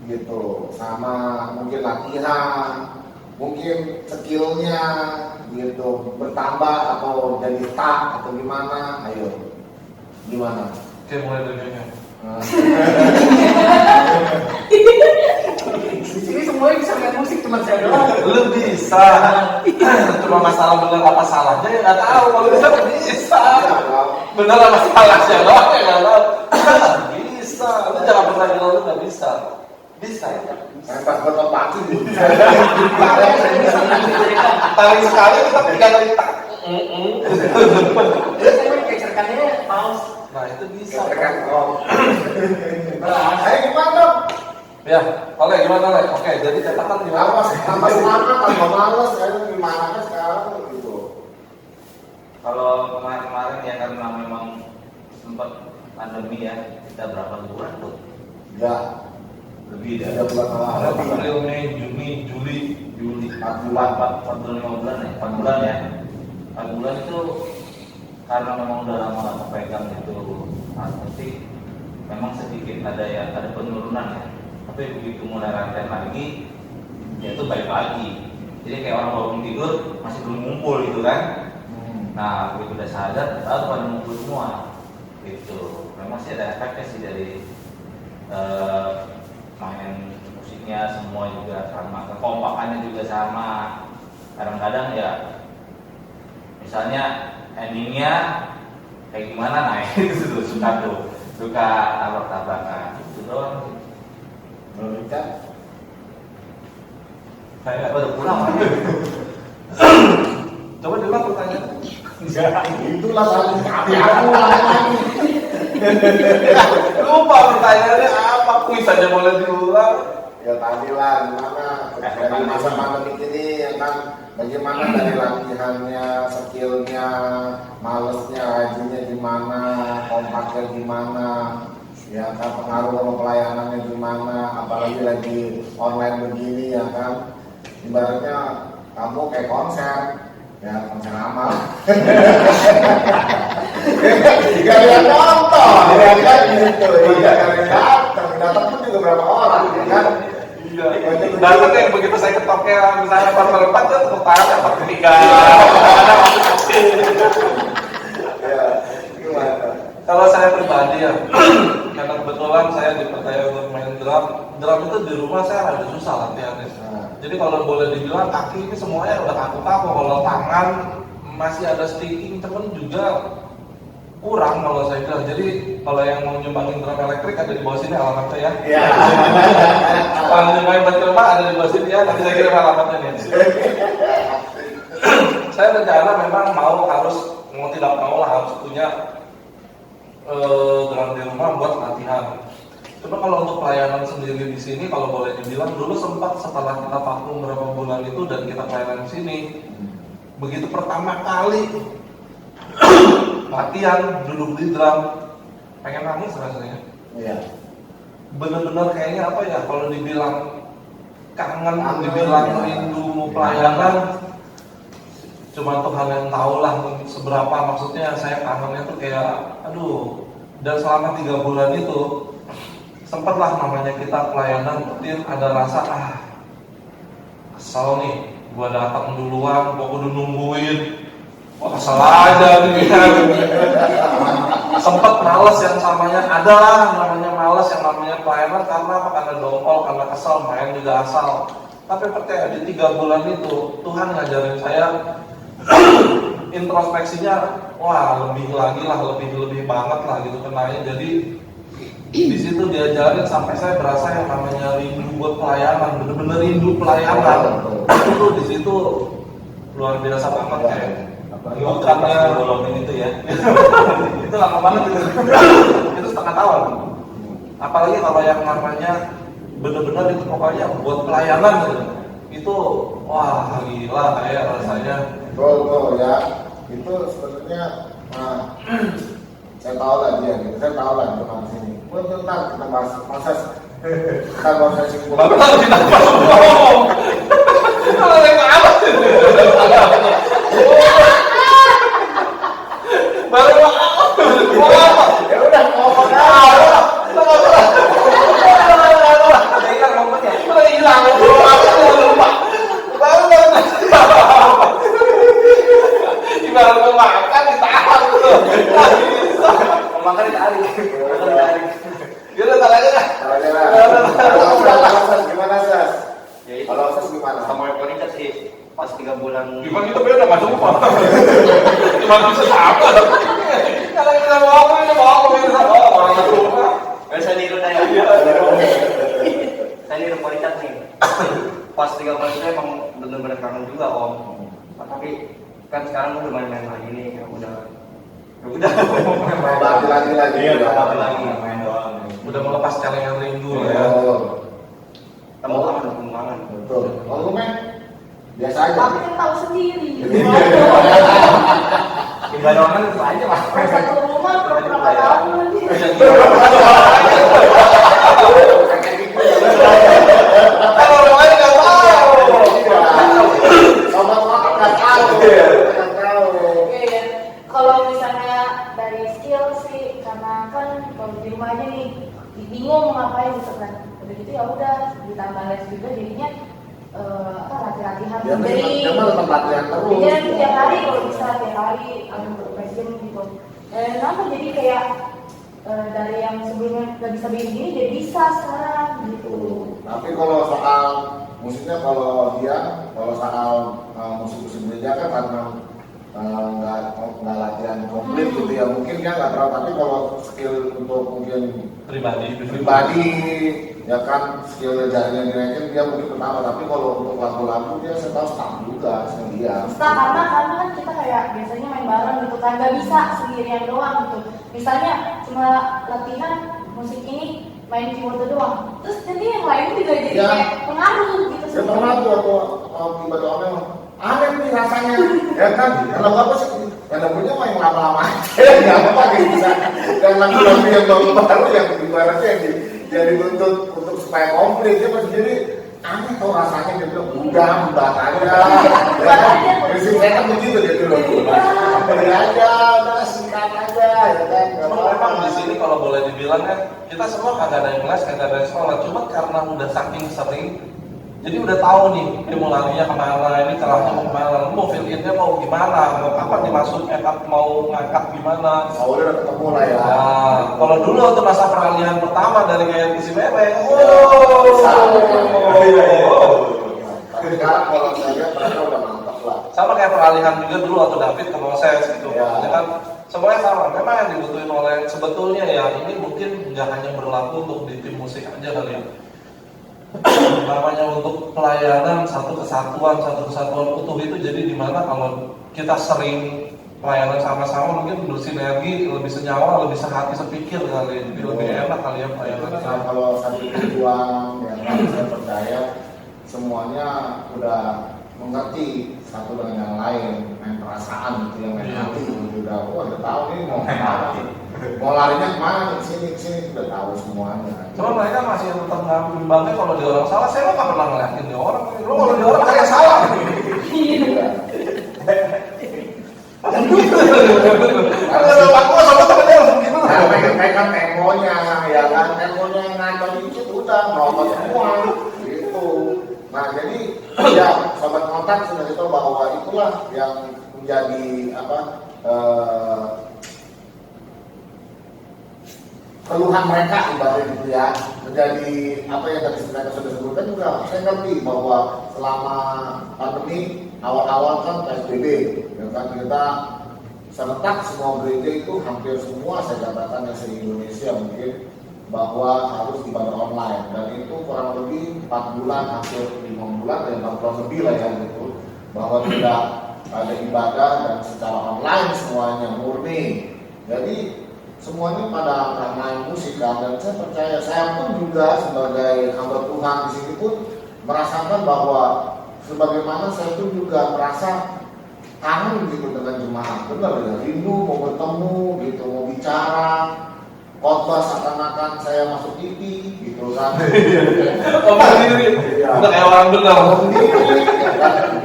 gitu, sama mungkin latihan, mungkin skillnya gitu bertambah atau jadi stuck atau gimana? Ayo, gimana? Oke, mulai dari ini. Di sini semuanya bisa main musik, cuma saya doang. Lu bisa. Cuma masalah bener apa salahnya ya nggak tahu. Kalau bisa. Bener apa salahnya doang ya nggak tahu. Bisa. Lu jangan pernah bilang lu nggak bisa. Bisa. Main pas buat pagi. Paling sekali kita pegang litak. Saya main geserkannya paus. Nah itu bisa. Ayo gimana? Ya, oleh gimana oleh? Oke, jadi cetakan gimana? Tambah semangat, tambah males. Ayo gimana kan sekarang gitu. Kalau kemarin-kemarin ya karena memang sempat pandemi ya, kita berapa bulan tuh? Ya, Lebih tiga dari bulan lalu. April, Mei, Juni, Juli. Juli 4 bulan, 4 bulan 5 bulan ya, 4 bulan ya. 4 bulan itu karena memang udah lama nggak kepegang itu pasti memang sedikit ada penurunan ya. Tapi begitu mulai latihan lagi, ya itu balik lagi. Jadi kayak orang bangun tidur masih belum ngumpul gitu kan. Nah begitu udah sadar, baru pada ngumpul semua. Gitu. Memang sih ada efeknya sih dari main musiknya semua juga sama, kekompakannya juga sama. Kadang-kadang ya misalnya endingnya kayak gimana, nah itu tuh suka tabrak-tabrakan itu doang. Menurut Ica? Kayak Udah pulang kan? coba diulang pertanyaan. Itulah saling kami. Lupa pertanyaannya apa? Kuis aja boleh diulang. Ya tadi lah gimana dari masa pandemi ini ya kan, bagaimana dari latihannya, skillnya, malesnya, rajinnya gimana, kompaknya gimana, ya kan, pengaruh sama pelayanannya gimana, apalagi lagi online begini ya kan, ibaratnya kamu kayak konser, ya konser amal. Gak ada yang nonton, ya kan gitu, iya gak ada yang datang pun juga berapa orang, ya kan. Iya. Datang yang begitu saya ketoknya misalnya 4/4 kan tepuk tangan 4/3. Ya, gimana? Kalau saya pribadi ya, karena kebetulan saya dipercaya untuk main drum itu di rumah saya agak susah latihannya. Jadi kalau boleh dibilang kaki ini semuanya udah kaku-kaku, kalau tangan masih ada sticking, temen juga kurang kalau saya bilang. Jadi kalau yang mau nyumbangin drum elektrik ada di bawah sini alamatnya ya. Iya. Kalau nyumbangin buat ke rumah ada di bawah sini ya, nanti saya kirim alamatnya nih. Saya rencana memang mau tidak mau lah harus punya drum di rumah buat latihan. Cuma kalau untuk pelayanan sendiri di sini, kalau boleh dibilang dulu sempat setelah kita vakum berapa bulan itu dan kita pelayanan di sini, begitu pertama kali latihan duduk di drum, pengen nangis rasanya. Iya. Bener-bener kayaknya apa ya, kalau dibilang kangen, dibilang rindu mau pelayanan, cuma Tuhan yang tahu lah seberapa. Maksudnya saya kangennya tuh kayak aduh. Dan selama 3 bulan itu sempatlah namanya kita pelayanan rutin ada rasa kesel nih, gua datang duluan, gua kudu nungguin, kesel aja nih. Sempet males yang namanya males yang namanya pelayanan karena apa? Karena dongkol, karena kesel, main juga asal. Tapi percaya di 3 bulan itu Tuhan ngajarin saya introspeksinya, wah lebih lagi lah, lebih banget lah gitu kenanya. Jadi di situ diajarin sampai saya berasa yang namanya rindu buat pelayanan, bener-bener rindu pelayanan. Itu di situ luar biasa banget kayak. Bukannya volume itu ya. Itu lama banget itu. Itu setengah tahun. Apalagi kalau yang namanya bener-bener itu pokoknya buat pelayanan gitu. Itu wah gila kayak rasanya. Tuh ya, itu sebenarnya saya tahu lah dia gitu, saya tahu lah teman sini. Bentar kita bahas proses, kita proses simpul. Bapak tahu kita ngomong. Kalau yang apa sih? Baru apa? Ya udah ngomong aja. Ada yang ngomongnya. Udah hilang lupa. Baru ibarat mau makan ditahan tuh. Makan ditarik. Yaudah, tar aja dah. Gimana Sas? Ya itu. Kalau Sos gimana? Sama Eko Richard sih pas 3 bulan. Gimana kita beda nggak sumpah. Cuma bisa sama. Kalau kita mau apa kita orang nggak suka. Saya niru saya. Saya niru Eko Richard nih. Pas 3 bulan itu emang bener-bener kangen juga Om. Tapi kan sekarang udah main-main lagi nih, ya udah. Mau balik lagi. Iya, balik lagi main doang. Udah melepas celengan rindu lah ya. Temu kangen. Betul. Kalau lu men biasa aja. Tapi kan tahu sendiri. Tiga doangan itu aja mas. Satu rumah berapa tahun lagi. Kalau orang lain nggak tahu. Sobat orang nggak tahu. Nggak tahu. Iya. Kalau misalnya dari skill sih, karena kan kalau di rumah aja nih bingung mau ngapain gitu kan. Udah gitu ya udah ditambah les juga jadinya latihan Dia memang tetap latihan terus. Iya tiap hari kalau bisa tiap hari ambil berpassion gitu. Kenapa jadi kayak dari yang sebelumnya nggak bisa begini jadi bisa sekarang gitu. Tapi kalau soal musiknya kalau soal musik-musik gereja kan karena nggak latihan komplit gitu ya mungkin dia nggak terlalu, tapi kalau skill untuk mungkin pribadi ya kan skill jarinya dinaikin dia mungkin pertama, tapi kalau untuk lagu-lagu dia saya tahu stuck juga sama dia. Bisa karena kan kita kayak biasanya main bareng gitu kan, nggak bisa sendirian doang gitu. Misalnya cuma latihan musik ini main keyboard doang, terus jadi yang lain juga jadi Ya. kayak pengaruh gitu. Saya pernah tuh waktu tiba-tiba orang aneh nih rasanya, ya kan? Kalau apa sih? Yang namanya main lama-lama aja, nggak apa gitu bisa. Dan lagu-lagu yang baru yang ibaratnya yang dituntut untuk supaya komplit dia pasti jadi aneh tau rasanya dia bilang udah aja, ya kan? Prinsip saya kan begitu dia bilang, beri aja, udah singkat aja, ya kan? Nggak Memang apa-apa. di sini kalau boleh dibilang kan kita semua kagak ada yang les, kagak ada yang sekolah, cuma karena udah saking sering, jadi udah tahu nih dia mau larinya kemana, ini celahnya mau kemana, mau fill in-nya mau gimana, mau kapan dimasuk, mau ngangkat gimana. Oh, udah ketemu lah ya. Nah, kalau dulu waktu masa peralihan pertama dari kayak kursi mereng, Tapi sekarang kalau saya lihat mereka udah mantap lah. sama kayak peralihan juga dulu waktu David ke Moses gitu. Ya. Maksudnya kan semuanya sama. Memang yang dibutuhin oleh sebetulnya ya ini mungkin nggak hanya berlaku untuk di tim musik aja kali ya. Namanya untuk pelayanan satu kesatuan utuh itu jadi dimana kalau kita sering pelayanan sama-sama mungkin bersinergi, lebih senyawa, lebih sehati sepikir kali, jadi lebih enak kali ya pelayanannya. Nah, kalau satu tujuan ya kan saya percaya semuanya udah mengerti satu dengan yang lain, main perasaan gitu, yang main hati gitu, udah tahu nih mau kemana, mau larinya kemana nih, kesini udah tahu semuanya. Cuma mereka masih tetap ngambil bimbangnya kalau dia orang salah, saya nggak pernah ngeliatin dia orang, lo kalau dia orang kayak salah. Iya. Kalau aku sama temennya langsung gitu. Nah, mereka temponya, ya kan, temponya yang ngaco dikit udah merobot semua, gitu. Nah, jadi ya sobat kontak sudah tahu bahwa itulah yang menjadi keluhan mereka ibaratnya gitu ya, menjadi apa yang tadi mereka sudah sebutkan juga. Saya ngerti bahwa selama pandemi awal-awal kan PSBB, ya kan kita serentak semua gereja itu hampir semua saya katakan yang se-Indonesia mungkin bahwa harus ibadah online, dan itu kurang lebih 4 bulan, hampir 5 bulan dan 4 bulan lebih lah ya gitu, bahwa tidak ada ibadah dan secara online semuanya murni. Jadi semuanya pada main musik kan, dan saya percaya saya pun juga sebagai hamba Tuhan di sini pun merasakan bahwa sebagaimana saya pun juga merasa kangen gitu dengan jemaat, benar ya, rindu mau bertemu gitu, mau bicara, khotbah seakan-akan saya masuk TV gitu kan. Ngomong sendiri, udah kayak orang benar.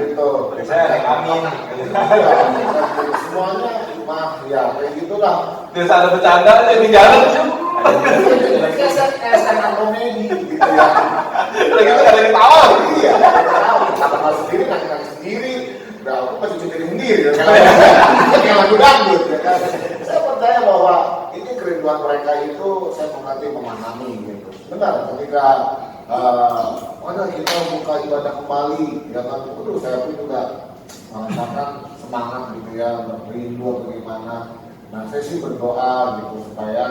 Gitu. Saya rekamin. Semuanya mah ya kayak gitulah. Biasa ada bercanda aja di jalan. Kayak stand-up komedi gitu ya. Udah gitu gak ada yang ketawa. Iya, kata sendiri, ngasih sendiri. Udah aku pasti sendiri sendiri. Kayak lagu dangdut ya kan. Saya percaya bahwa ini kerinduan mereka itu saya mengerti, memahami gitu. Benar, ketika Mana kita buka ibadah kembali, ya kan? Waduh, saya pun juga merasakan semangat gitu ya, rindu bagaimana. Nah, saya sih berdoa gitu supaya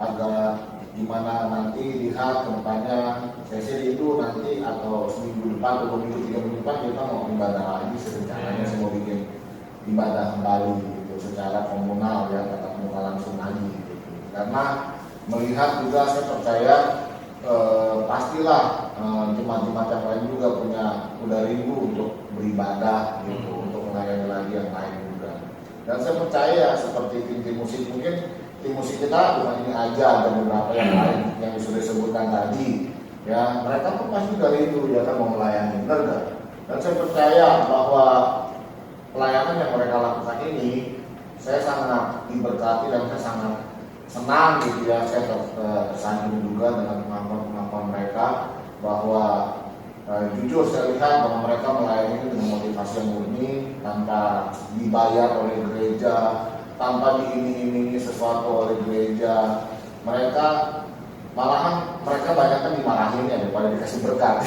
agar gimana nanti lihat ke depannya, saya sih rindu nanti atau seminggu depan, 2 minggu, 3 minggu depan kita mau ibadah lagi, serencananya saya mau bikin ibadah kembali gitu, secara komunal ya, tatap muka langsung lagi gitu. Karena melihat juga saya percaya pastilah jemaat-jemaat yang lain juga udah rindu untuk beribadah gitu, untuk melayani lagi yang lain juga. Dan saya percaya seperti tim musik, mungkin tim musik kita bukan ini aja, ada beberapa yang lain yang sudah disebutkan tadi ya, mereka pun pasti udah rindu ya kan mau melayani, benar gak? Dan saya percaya bahwa pelayanan yang mereka lakukan ini, saya sangat diberkati dan saya sangat senang gitu ya, saya tersanjung juga dengan kemampuan mereka, bahwa jujur saya lihat bahwa mereka melayani dengan motivasi yang murni, tanpa dibayar oleh gereja, tanpa diiming-imingi sesuatu oleh gereja. Mereka malahan mereka banyak kan dimarahin ya daripada dikasih berkat.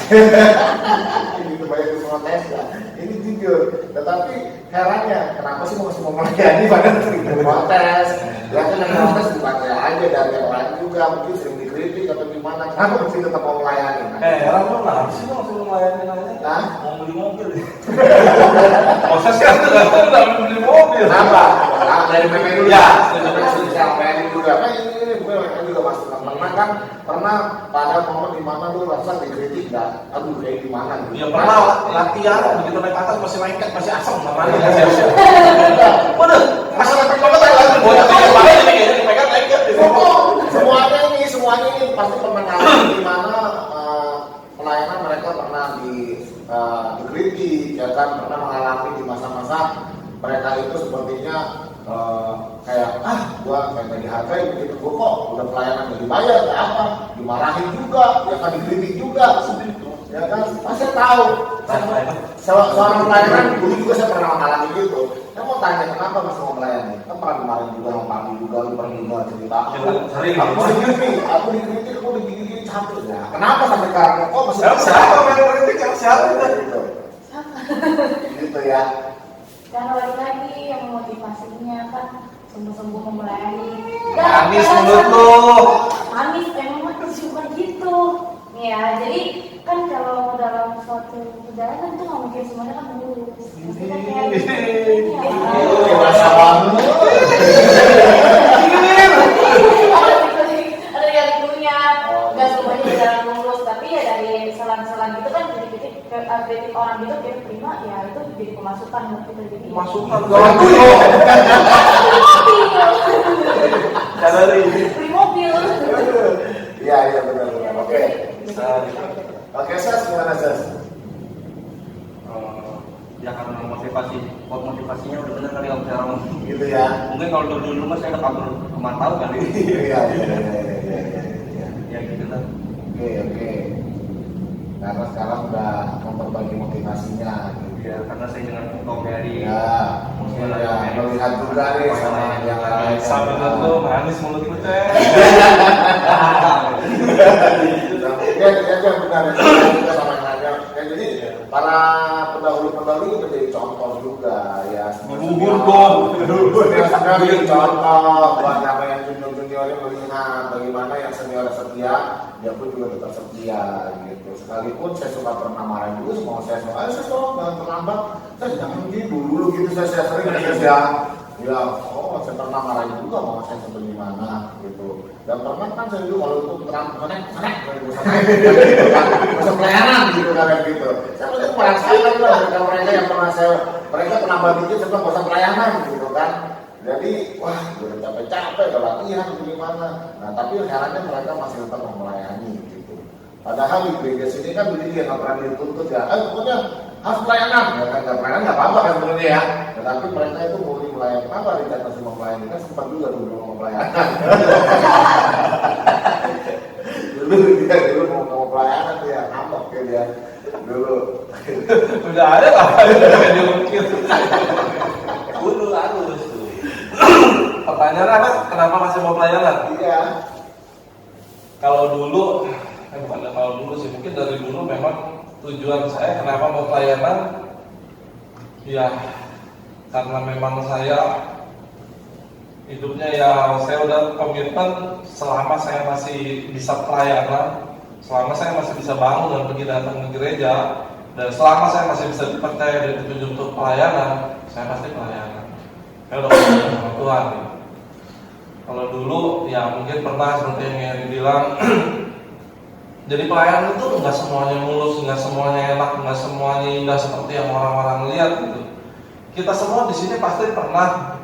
Ini banyak diprotes ya. Ini jujur. Tetapi herannya kenapa sih mau melayani padahal sering diprotes? Ya kan yang protes dipakai aja dari yang lain juga, mungkin sering dikritik atau gimana. Kenapa mesti tetap mau melayani? Heran lo lah, sih lo langsung melayani aja. Nah, Mau beli mobil. Proses kan udah beli mobil. kenapa? Nah, dari PP dulu Ya, dari sosial PN juga. Nah, ini gue juga masuk pernah pada momen dimana lu rasa dikritik dan aduh kayak gimana gitu. Ya pernah latihan begitu naik atas masih lengket, masih asam sama dia. Waduh, masih lengket banget lagi. Bocah kayak banget ini kayaknya dipegang lengket. Semuanya ini pasti pernah ngalamin dimana pelayanan mereka pernah dikritik ya kan, pernah mengalami di masa-masa mereka itu sepertinya kayak gua kayak gak dihargai begitu, gua kok udah pelayanan gak dibayar gak apa, dimarahin juga ya kan, dikritik juga ya kan, pasti tahu seorang pelayanan dulu juga saya pernah mengalami gitu. Saya mau tanya kenapa masih mau melayani, kan pernah kemarin juga sama Pagi juga, lu pernah juga cerita aku dikritik, aku digigit capek ya, kenapa sampai sekarang kok masih Siapa yang kritik yang siapa itu? gitu ya. Dan lagi yang motivasinya kan sungguh-sungguh melayani. Manis menurut lo. Manis emang cuma gitu. Ya, jadi kan kalau dalam suatu perjalanan tuh nggak mungkin semuanya kan mulus. Pasti kan kayak Dewasa banget. ada yang punya, nggak semuanya jalan mulus, tapi ya dari selang-selang gitu kan kritik orang gitu dia terima, ya itu jadi pemasukan buat kita, jadi Masukan beli mobil. Iya benar. Oke. Oke, Sas, gimana Sas? Ya karena motivasinya udah bener kali om sekarang. Gitu ya. Mungkin kalau dulu mas saya udah kabur kemantau kali. Iya. Ya gitu lah. Oke. Karena sekarang udah memperbaiki motivasinya gitu. Ya karena saya dengar kok dari Ya, melihat juga nih sama yang lain. Sampai lo manis mulut lu teh. Ya benar juga sama yang lainnya. Ya, jadi para pendahulu itu menjadi contoh juga ya. Bubur dong. Ya sekali contoh buat apa yang junior-juniornya melihat bagaimana yang senior setia, dia pun juga tetap setia gitu. Sekalipun saya suka pernah marah juga semua saya jangan terlambat, saya jangan gitu dulu gitu saya sering ya saya pernah marahin juga mau saya seperti gimana gitu. Dan pernah kan saya dulu kalau untuk terlambat masa pelayanan gitu kan gitu. Saya melihat merasakan lah mereka yang mereka penambah dikit sebab masa pelayanan gitu kan. Jadi wah udah capek-capek udah latihan atau gimana. Nah tapi herannya mereka masih tetap mau melayani gitu. Padahal di gereja sini kan begitu ya, nggak pernah dituntut ya. Pokoknya harus pelayanan, ya kan nggak pelayanan nggak apa-apa kan sebenarnya ya. Tetapi mereka itu murni melayani. Kenapa Richard masih mau melayani? Kan sempat juga dulu mau pelayanan. dulu mau pelayanan dia ngambek ya dia dulu. Udah ada lah dia mungkin. Dulu harus tuh. Pertanyaan apa? Kenapa masih mau pelayanan? Iya. Kalau dulu bukan kalau dulu sih, mungkin dari dulu memang tujuan saya kenapa mau pelayanan, ya karena memang saya hidupnya ya saya udah komitmen selama saya masih bisa pelayanan, selama saya masih bisa bangun dan pergi datang ke gereja, dan selama saya masih bisa dipercaya dan ditunjuk untuk pelayanan, saya pasti pelayanan. Saya udah komitmen sama Tuhan. Gitu. Kalau dulu ya mungkin pernah seperti yang Heri bilang, jadi pelayanan itu nggak semuanya mulus, nggak semuanya enak, nggak semuanya indah seperti yang orang-orang lihat gitu. Kita semua di sini pasti pernah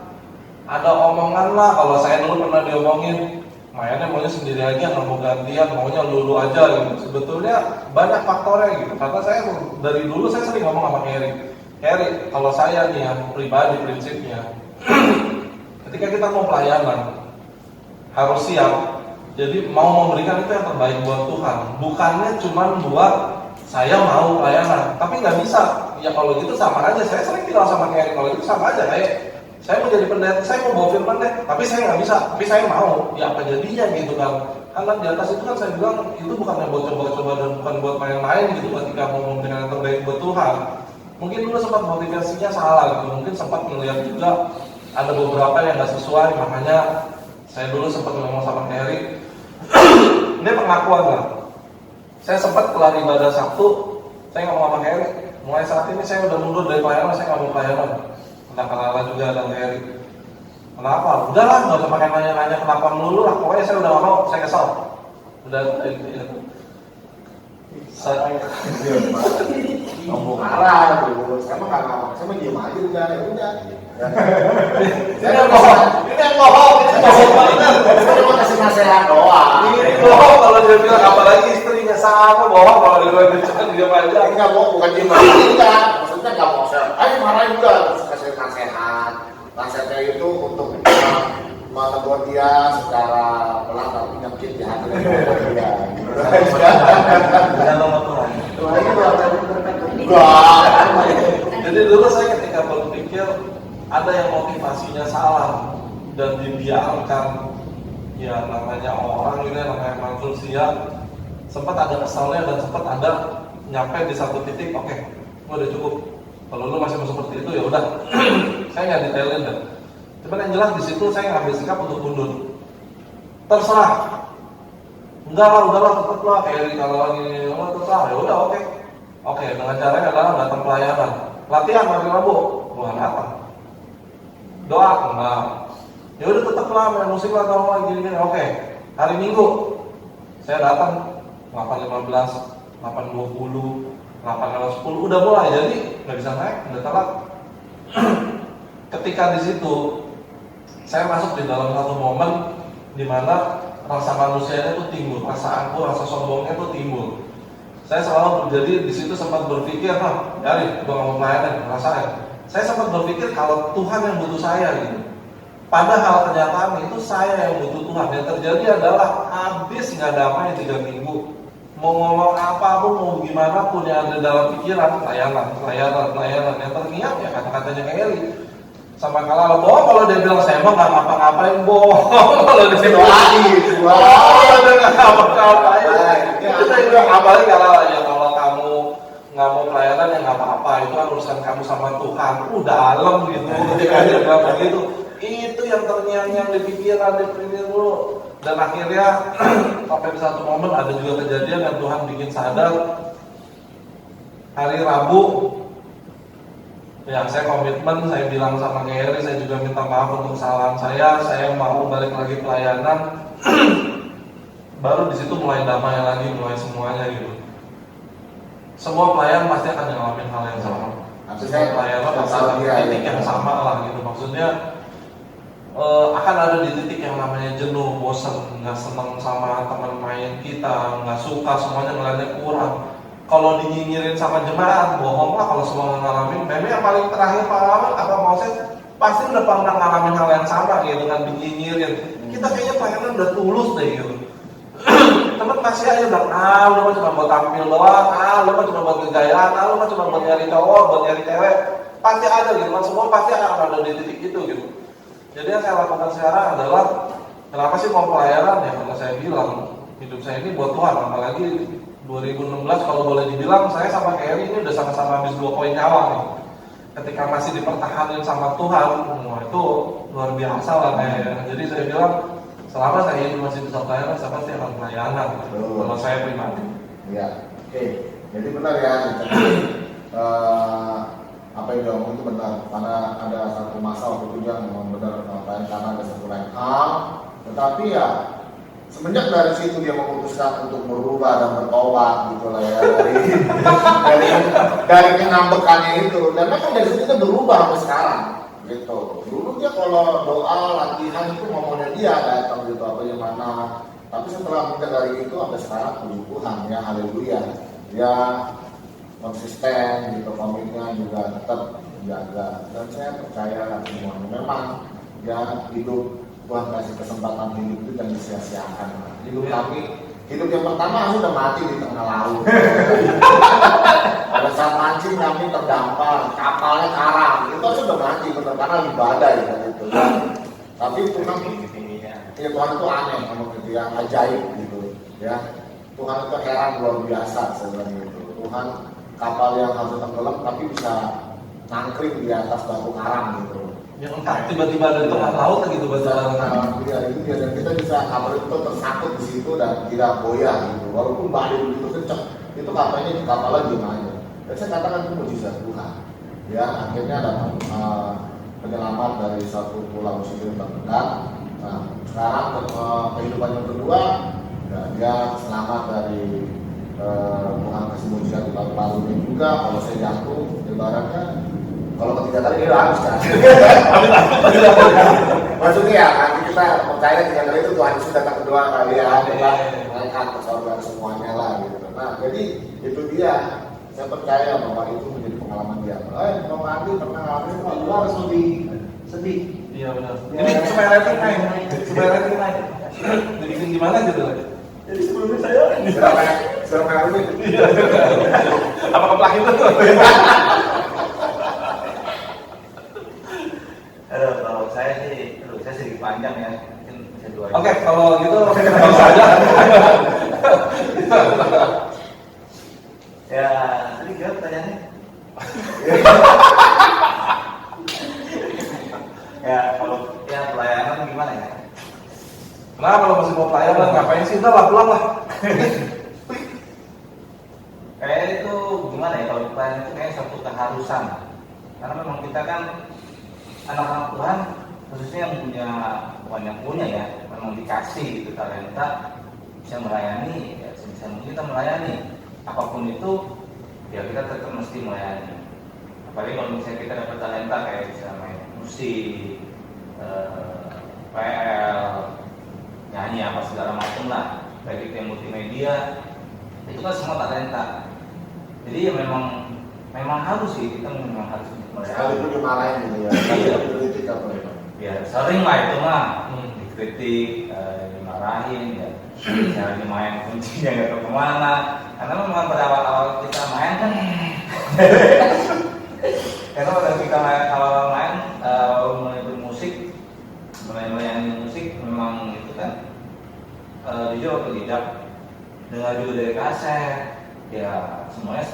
ada omongan lah. Kalau saya dulu pernah diomongin, mainnya maunya sendiri aja, nggak mau gantian, maunya lulu aja gitu. Sebetulnya banyak faktornya gitu. Karena saya dari dulu saya sering ngomong sama Heri, kalau saya nih ya pribadi prinsipnya, ketika kita mau pelayanan harus siap. Jadi mau memberikan itu yang terbaik buat Tuhan, bukannya cuma buat saya mau pelayanan, tapi nggak bisa. Ya kalau gitu sama aja. Saya sering bilang sama Heri, kalau gitu sama aja kayak saya mau jadi pendeta, saya mau bawa firman deh, tapi saya nggak bisa, tapi saya mau. Ya apa jadinya gitu kan? Karena di atas itu kan saya bilang itu bukan buat coba-coba dan bukan buat main-main gitu. Ketika mau memberikan yang terbaik buat Tuhan, mungkin dulu sempat motivasinya salah gitu, mungkin sempat melihat juga ada beberapa yang nggak sesuai, makanya saya dulu sempat ngomong sama Heri. Ini pengakuan lah. Saya sempat kelar ibadah Sabtu, saya ngomong sama Heri, mulai saat ini saya udah mundur dari pelayanan, saya nggak mau pelayanan. Kenapa juga ada Heri? Kenapa? Udahlah, nggak usah pakai nanya-nanya kenapa melulu lah. Pokoknya saya udah nggak mau, saya kesal. Udah itu. Saya ngomong arah dulu, saya mah nggak ngomong, saya mah diem aja udah, ya udah. Ini yang bohong, Saya cuma kasih nasihat doang. ini bohong kalau dia bilang, apalagi istrinya sama bohong kalau dia bilang cuma diam aja. Ini nggak mau, bukan diem aja enggak. Maksudnya nggak mau saya, ayo marahin juga, terus kasih nasihat. Nasihatnya itu untuk menegur dia secara pelan tapi nyekit di hati dan dia. Dengan nomor Tuhan. Jadi dulu saya ketika berpikir ada yang motivasinya salah dan dibiarkan, ya namanya orang ini namanya manusia, sempat ada kesalnya dan sempat ada nyampe di satu titik, oke, udah cukup. Kalau lu masih mau seperti itu ya udah, saya nggak detailin deh. Cuman yang jelas di situ saya ngambil sikap untuk mundur. Terserah. Udahlah, tetap lah kayak kalau lagi, terserah, ya udah oke. Oke, dengan caranya adalah datang pelayanan. Latihan hari Rabu, bukan apa? Doa, enggak. Ya udah tetap lah main musik lah kalau lagi gini. Oke, hari Minggu saya datang 8.15, 8.20, 8.10 udah mulai, jadi nggak bisa naik, udah telat. Ketika di situ saya masuk di dalam satu momen di mana rasa manusianya itu timbul, rasa aku, rasa sombongnya itu timbul. Saya selalu jadi di situ sempat berpikir, dari gua nggak mau pelayanan, rasain. Saya sempat berpikir kalau Tuhan yang butuh saya gitu. Padahal kenyataan itu saya yang butuh Tuhan. Yang terjadi adalah habis nggak damai 3 minggu. Mau ngomong apapun, mau gimana pun yang ada dalam pikiran, pelayanan. Yang terngiang ya kata-katanya Heri. Sama kalau dia bilang saya mah nggak ngapa-ngapain, bohong. Kalau dia nggak ngapa-ngapain, kita juga apalagi kalau kamu nggak mau pelayanan ya nggak apa-apa, itu kan urusan kamu sama Tuhan. Dalam gitu, ketika dia bilang begitu, itu yang terngiang-ngiang di pikiran, di pikiran dulu. Dan akhirnya sampai di satu momen ada juga kejadian yang Tuhan bikin sadar. Hari Rabu, ya saya komitmen, saya bilang sama Heri, saya juga minta maaf untuk kesalahan saya mau balik lagi pelayanan. Baru di situ mulai damai lagi, mulai semuanya gitu. Semua pelayan pasti akan ngalamin hal yang sama. Semua pelayan pasti ada titik yang sama lah gitu. Maksudnya akan ada di titik yang namanya jenuh, bosan, nggak senang sama teman main kita, nggak suka, semuanya ngeliatnya kurang. Kalau dinyinyirin sama jemaat, bohong lah kalau semua ngalamin. Memang yang paling terakhir pengalaman apa Moses pasti udah pernah ngalamin hal yang sama gitu kan, dinyinyirin. Kita kayaknya pelayanan udah tulus deh gitu. Temen masih aja bilang, lu mah cuma buat tampil doang, lu mah cuma buat kegayaan, lu mah cuma buat nyari cowok, buat nyari cewek. Pasti ada gitu kan, semua pasti akan ada di titik itu gitu. Jadi yang saya lakukan sekarang adalah, kenapa sih mau pelayanan? Ya karena saya bilang, hidup saya ini buat Tuhan, apalagi 2016 kalau boleh dibilang saya sama Eri ini udah sama-sama habis 2 poin nyawa nih. Ketika masih dipertahankan sama Tuhan, wah itu luar biasa lah kayaknya. Jadi saya bilang selama saya hidup masih bisa pelayanan, saya pasti akan pelayanan. Kalau saya pribadi. Ya, oke. Jadi benar ya. Apa yang diomongin itu benar. Karena ada satu masa waktu itu dia memang benar karena ada satu lain hal. Tetapi ya semenjak dari situ dia memutuskan untuk berubah dan bertobat gitu lah ya dari kenambekannya itu, dan memang dari situ dia berubah sampai sekarang gitu. Dulu dia kalau doa latihan itu ngomongnya dia datang gitu apa gimana, tapi setelah minta dari itu sampai sekarang puji Tuhan ya, haleluya, dia konsisten gitu, komitnya juga tetap jaga, dan saya percaya semuanya memang ya hidup Tuhan kasih kesempatan hidup itu jangan disia-siakan. Hidup kami, hidup yang pertama sudah mati di tengah laut. Pada saat mancing kami terdampar, kapalnya karam, itu sudah mati benar karena ibadah ya gitu. Tapi Tuhan, ya Tuhan itu aneh, gitu, yang ajaib gitu ya. Tuhan itu heran luar biasa sebenarnya itu. Tuhan kapal yang harus tenggelam tapi bisa nangkring di atas batu karang gitu. Ya entah tiba-tiba dari tengah laut gitu bahasa itu dia, dan kita bisa kapal itu tersangkut di situ dan tidak goyah gitu. Walaupun badai begitu kencang, itu kapalnya diem aja. Dan saya katakan itu mujizat Tuhan. Ya akhirnya datang penyelamat dari satu pulau muslim terdekat. Nah sekarang kehidupan yang kedua, ya, dia selamat dari Tuhan kasih mujizat di paru-parunya juga. Kalau saya jatuh, ibaratnya kalau ketiga kali dia harus kan. Maksudnya ya, nanti kita percaya 3 kali itu Tuhan Yesus datang kedua kali ya, kita mengangkat ke sorga semuanya lah gitu. Nah, jadi itu dia. Saya percaya bahwa itu menjadi pengalaman dia. Mau mandi pernah ngalamin itu lu harus lebih sedih. Iya benar. Ini supaya rating naik. Dibikin gimana gitu? Jadi sebelumnya saya Serang ini. Apa keplak itu? Kalau saya sih, saya sedikit panjang ya, mungkin bisa 2 Oke, kalau gitu kita saja. Ya, tadi gimana pertanyaannya? Ya, kalau ya pelayanan gimana ya? Nah, kalau masih mau pelayanan ngapain sih? Udah lah, pulang lah. Kayak itu gimana ya, kalau pelayanan itu kayak satu keharusan. Karena memang kita kan anak-anak Tuhan, khususnya yang punya, bukan yang punya ya, memang dikasih gitu talenta bisa melayani, ya sebisa mungkin kita melayani. Apapun itu, ya kita tetap mesti melayani. Apalagi kalau misalnya kita dapat talenta kayak bisa main musik, PL, nyanyi apa segala macam lah, baik itu yang multimedia, itu kan semua talenta. Jadi ya memang harus sih, kita memang harus Sekali itu dimarahin gitu ya. Dikritik apa ya? Ya sering lah itu mah, dikritik, dimarahin, ya misalnya main kuncinya nggak tahu kemana. Karena memang pada awal-awal kita main kan, karena pada kita awal main, mulai bermusik, mulai melayani musik, memang itu kan jujur atau tidak, dengar juga dari kaset, ya semuanya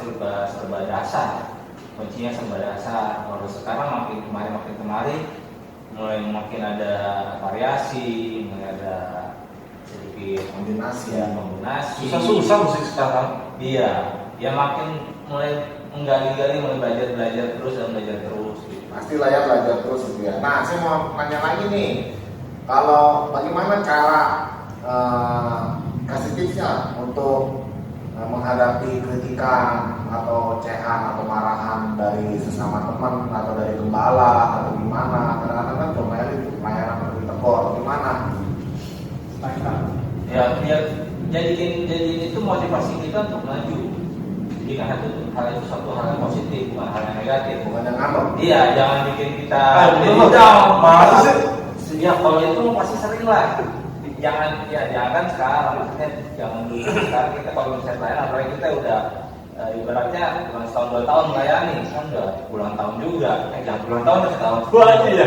serba dasar, kuncinya serba dasar. Kalau sekarang makin kemari mulai makin ada variasi, mulai ada sedikit Kombinasi ya kombinasi. Susah musik sekarang. Iya, ya makin mulai menggali-gali, mulai belajar terus dan belajar terus. Gitu. Pastilah ya belajar terus gitu ya. Nah, saya mau nanya lagi nih, kalau bagaimana cara kasih tipsnya untuk menghadapi kritikan atau cehan atau marahan dari sesama teman atau dari gembala atau gimana? Kadang-kadang kan pelayanan lebih tegur, gimana? Ya, jadiin itu motivasi kita untuk maju. Jadi kan hal itu suatu hal yang positif, bukan hal yang negatif. Bukan yang ngambek. Iya, jangan bikin kita betul. down. Masa sih? Ya kalau itu pasti sering lah. Jangan sekarang, maksudnya jangan dulu. Sekarang kita kalau misalnya pelayanan, apalagi kita udah ibaratnya bukan setahun 2 tahun melayani, kan udah puluhan tahun juga. Jangan puluhan tahun, setahun 2 aja ya.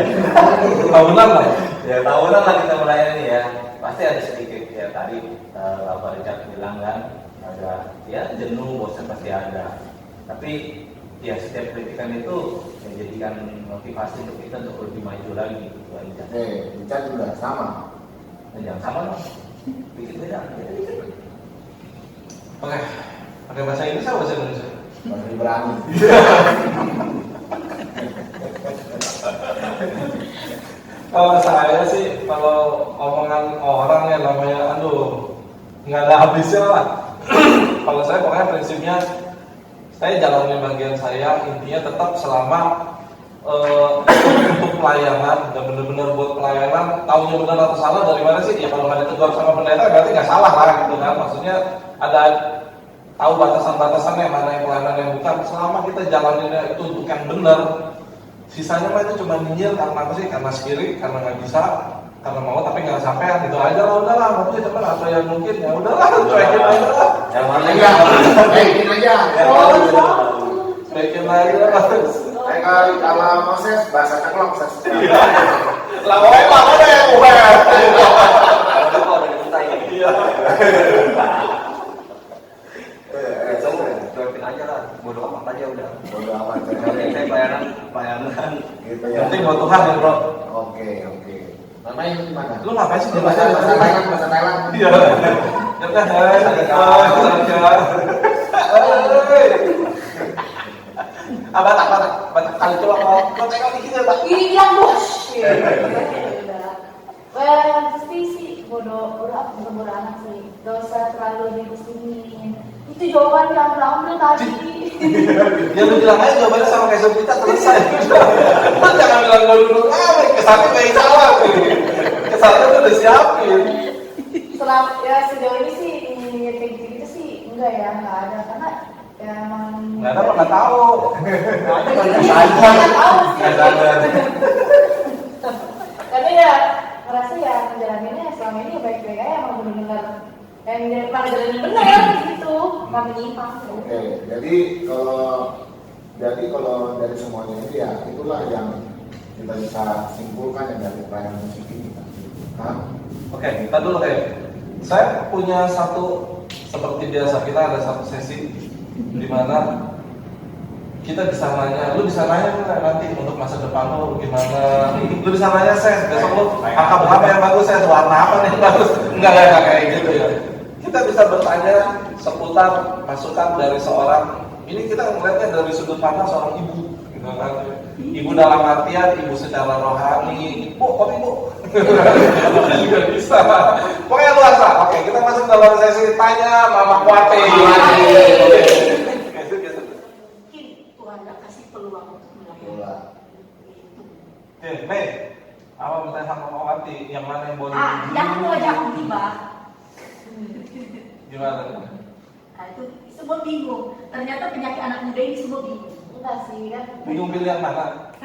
Tahunan lah. Ya tahunan lah kita melayani ya. Pasti ada sedikit ya tadi Bapak Richard bilang kan, ada ya jenuh, bosan pasti ada. Tapi ya setiap kritikan itu menjadikan motivasi untuk kita untuk lebih maju lagi gitu aja. Richard juga sama. Jangan sama dong, dikit beda. Oke, pakai bahasa Inggris atau bahasa Indonesia? Masih berani. Kalau saya sih, kalau omongan orang yang namanya, aduh, nggak ada habisnya lah. Kalau saya pokoknya prinsipnya, saya jalanin bagian saya, intinya tetap selama untuk pelayanan dan benar-benar buat pelayanan, tahunya benar atau salah dari mana sih? Ya kalau nggak ditegur sama pendeta berarti nggak salah lah gitu kan. Maksudnya ada tahu batasan-batasannya mana yang pelayanan yang bukan. Selama kita jalaninnya itu untuk yang benar, sisanya mah itu cuma nyinyir karena apa sih? Karena spirit, karena nggak bisa, karena mau tapi nggak sampai gitu aja lah. Udahlah, maksudnya cuman apa yang mungkin ya udahlah, cuekin aja lah. Yang mana Aja, baikin aja. Cuekin aja lah. Kalau proses bahasa ceklok proses. Lah, mana yang Kalau udah dimintain. Iya. Cuekin aja lah, bodo amat aja udah. Bodo amat. Saya pelayanan Gitu ya. Penting buat Tuhan ya bro. Oke. Namanya gimana? Lu ngapain sih Bahasa Thailand. Iya. Ya kan, Batak kali coba mau tengok dikit ya Pak. Ih, bilang bos. Pasti sih bodoh amat sih. Dosa terlalu dipusingin. Itu jawaban yang ambil tadi. Ya lu bilang aja jawabannya sama kayak kita selesai. Lu jangan bilang gue dulu, kesannya kayak salah. Kesannya tuh udah siapin. Ya sejauh ini sih kayak gitu sih enggak ya, enggak ada karena ya emang Nggak ada, nggak tahu. nggak tahu sih. Nggak ada. Karena ya ngerasa ya menjalaninnya selama ini baik-baik aja, emang benar-benar yang jalanin benar gitu, nggak menyimpang. Oke, jadi kalau dari semuanya ini ya itulah yang kita bisa simpulkan yang dari pelayanan musik ini. Oke, kita dulu saya punya satu, seperti biasa kita ada satu sesi di mana kita bisa nanya, lu bisa nanya nanti untuk masa depan lu gimana, lu bisa nanya saya besok lu pakai apa yang bagus, saya warna apa nih yang bagus, enggak kayak gitu ya. Kita bisa bertanya seputar masukan dari seorang, ini kita melihatnya dari sudut pandang seorang ibu, gitu kan. Ibu dalam artian ibu secara rohani, bu, kopi bu, juga bisa. Pokoknya luas lah. Oke, kita masuk dalam sesi tanya Mama Kuate. Mungkin Tuhan nggak kasih peluang untuk melakukan itu. Oke, Mei, apa bertanya sama Mama Kuate? Yang mana yang boleh? Yang mau ajak tiba. Gimana? Nah, itu semua bingung. Ternyata penyakit anak muda ini semua bingung. Enggak sih kan. Bingung pilih yang mana?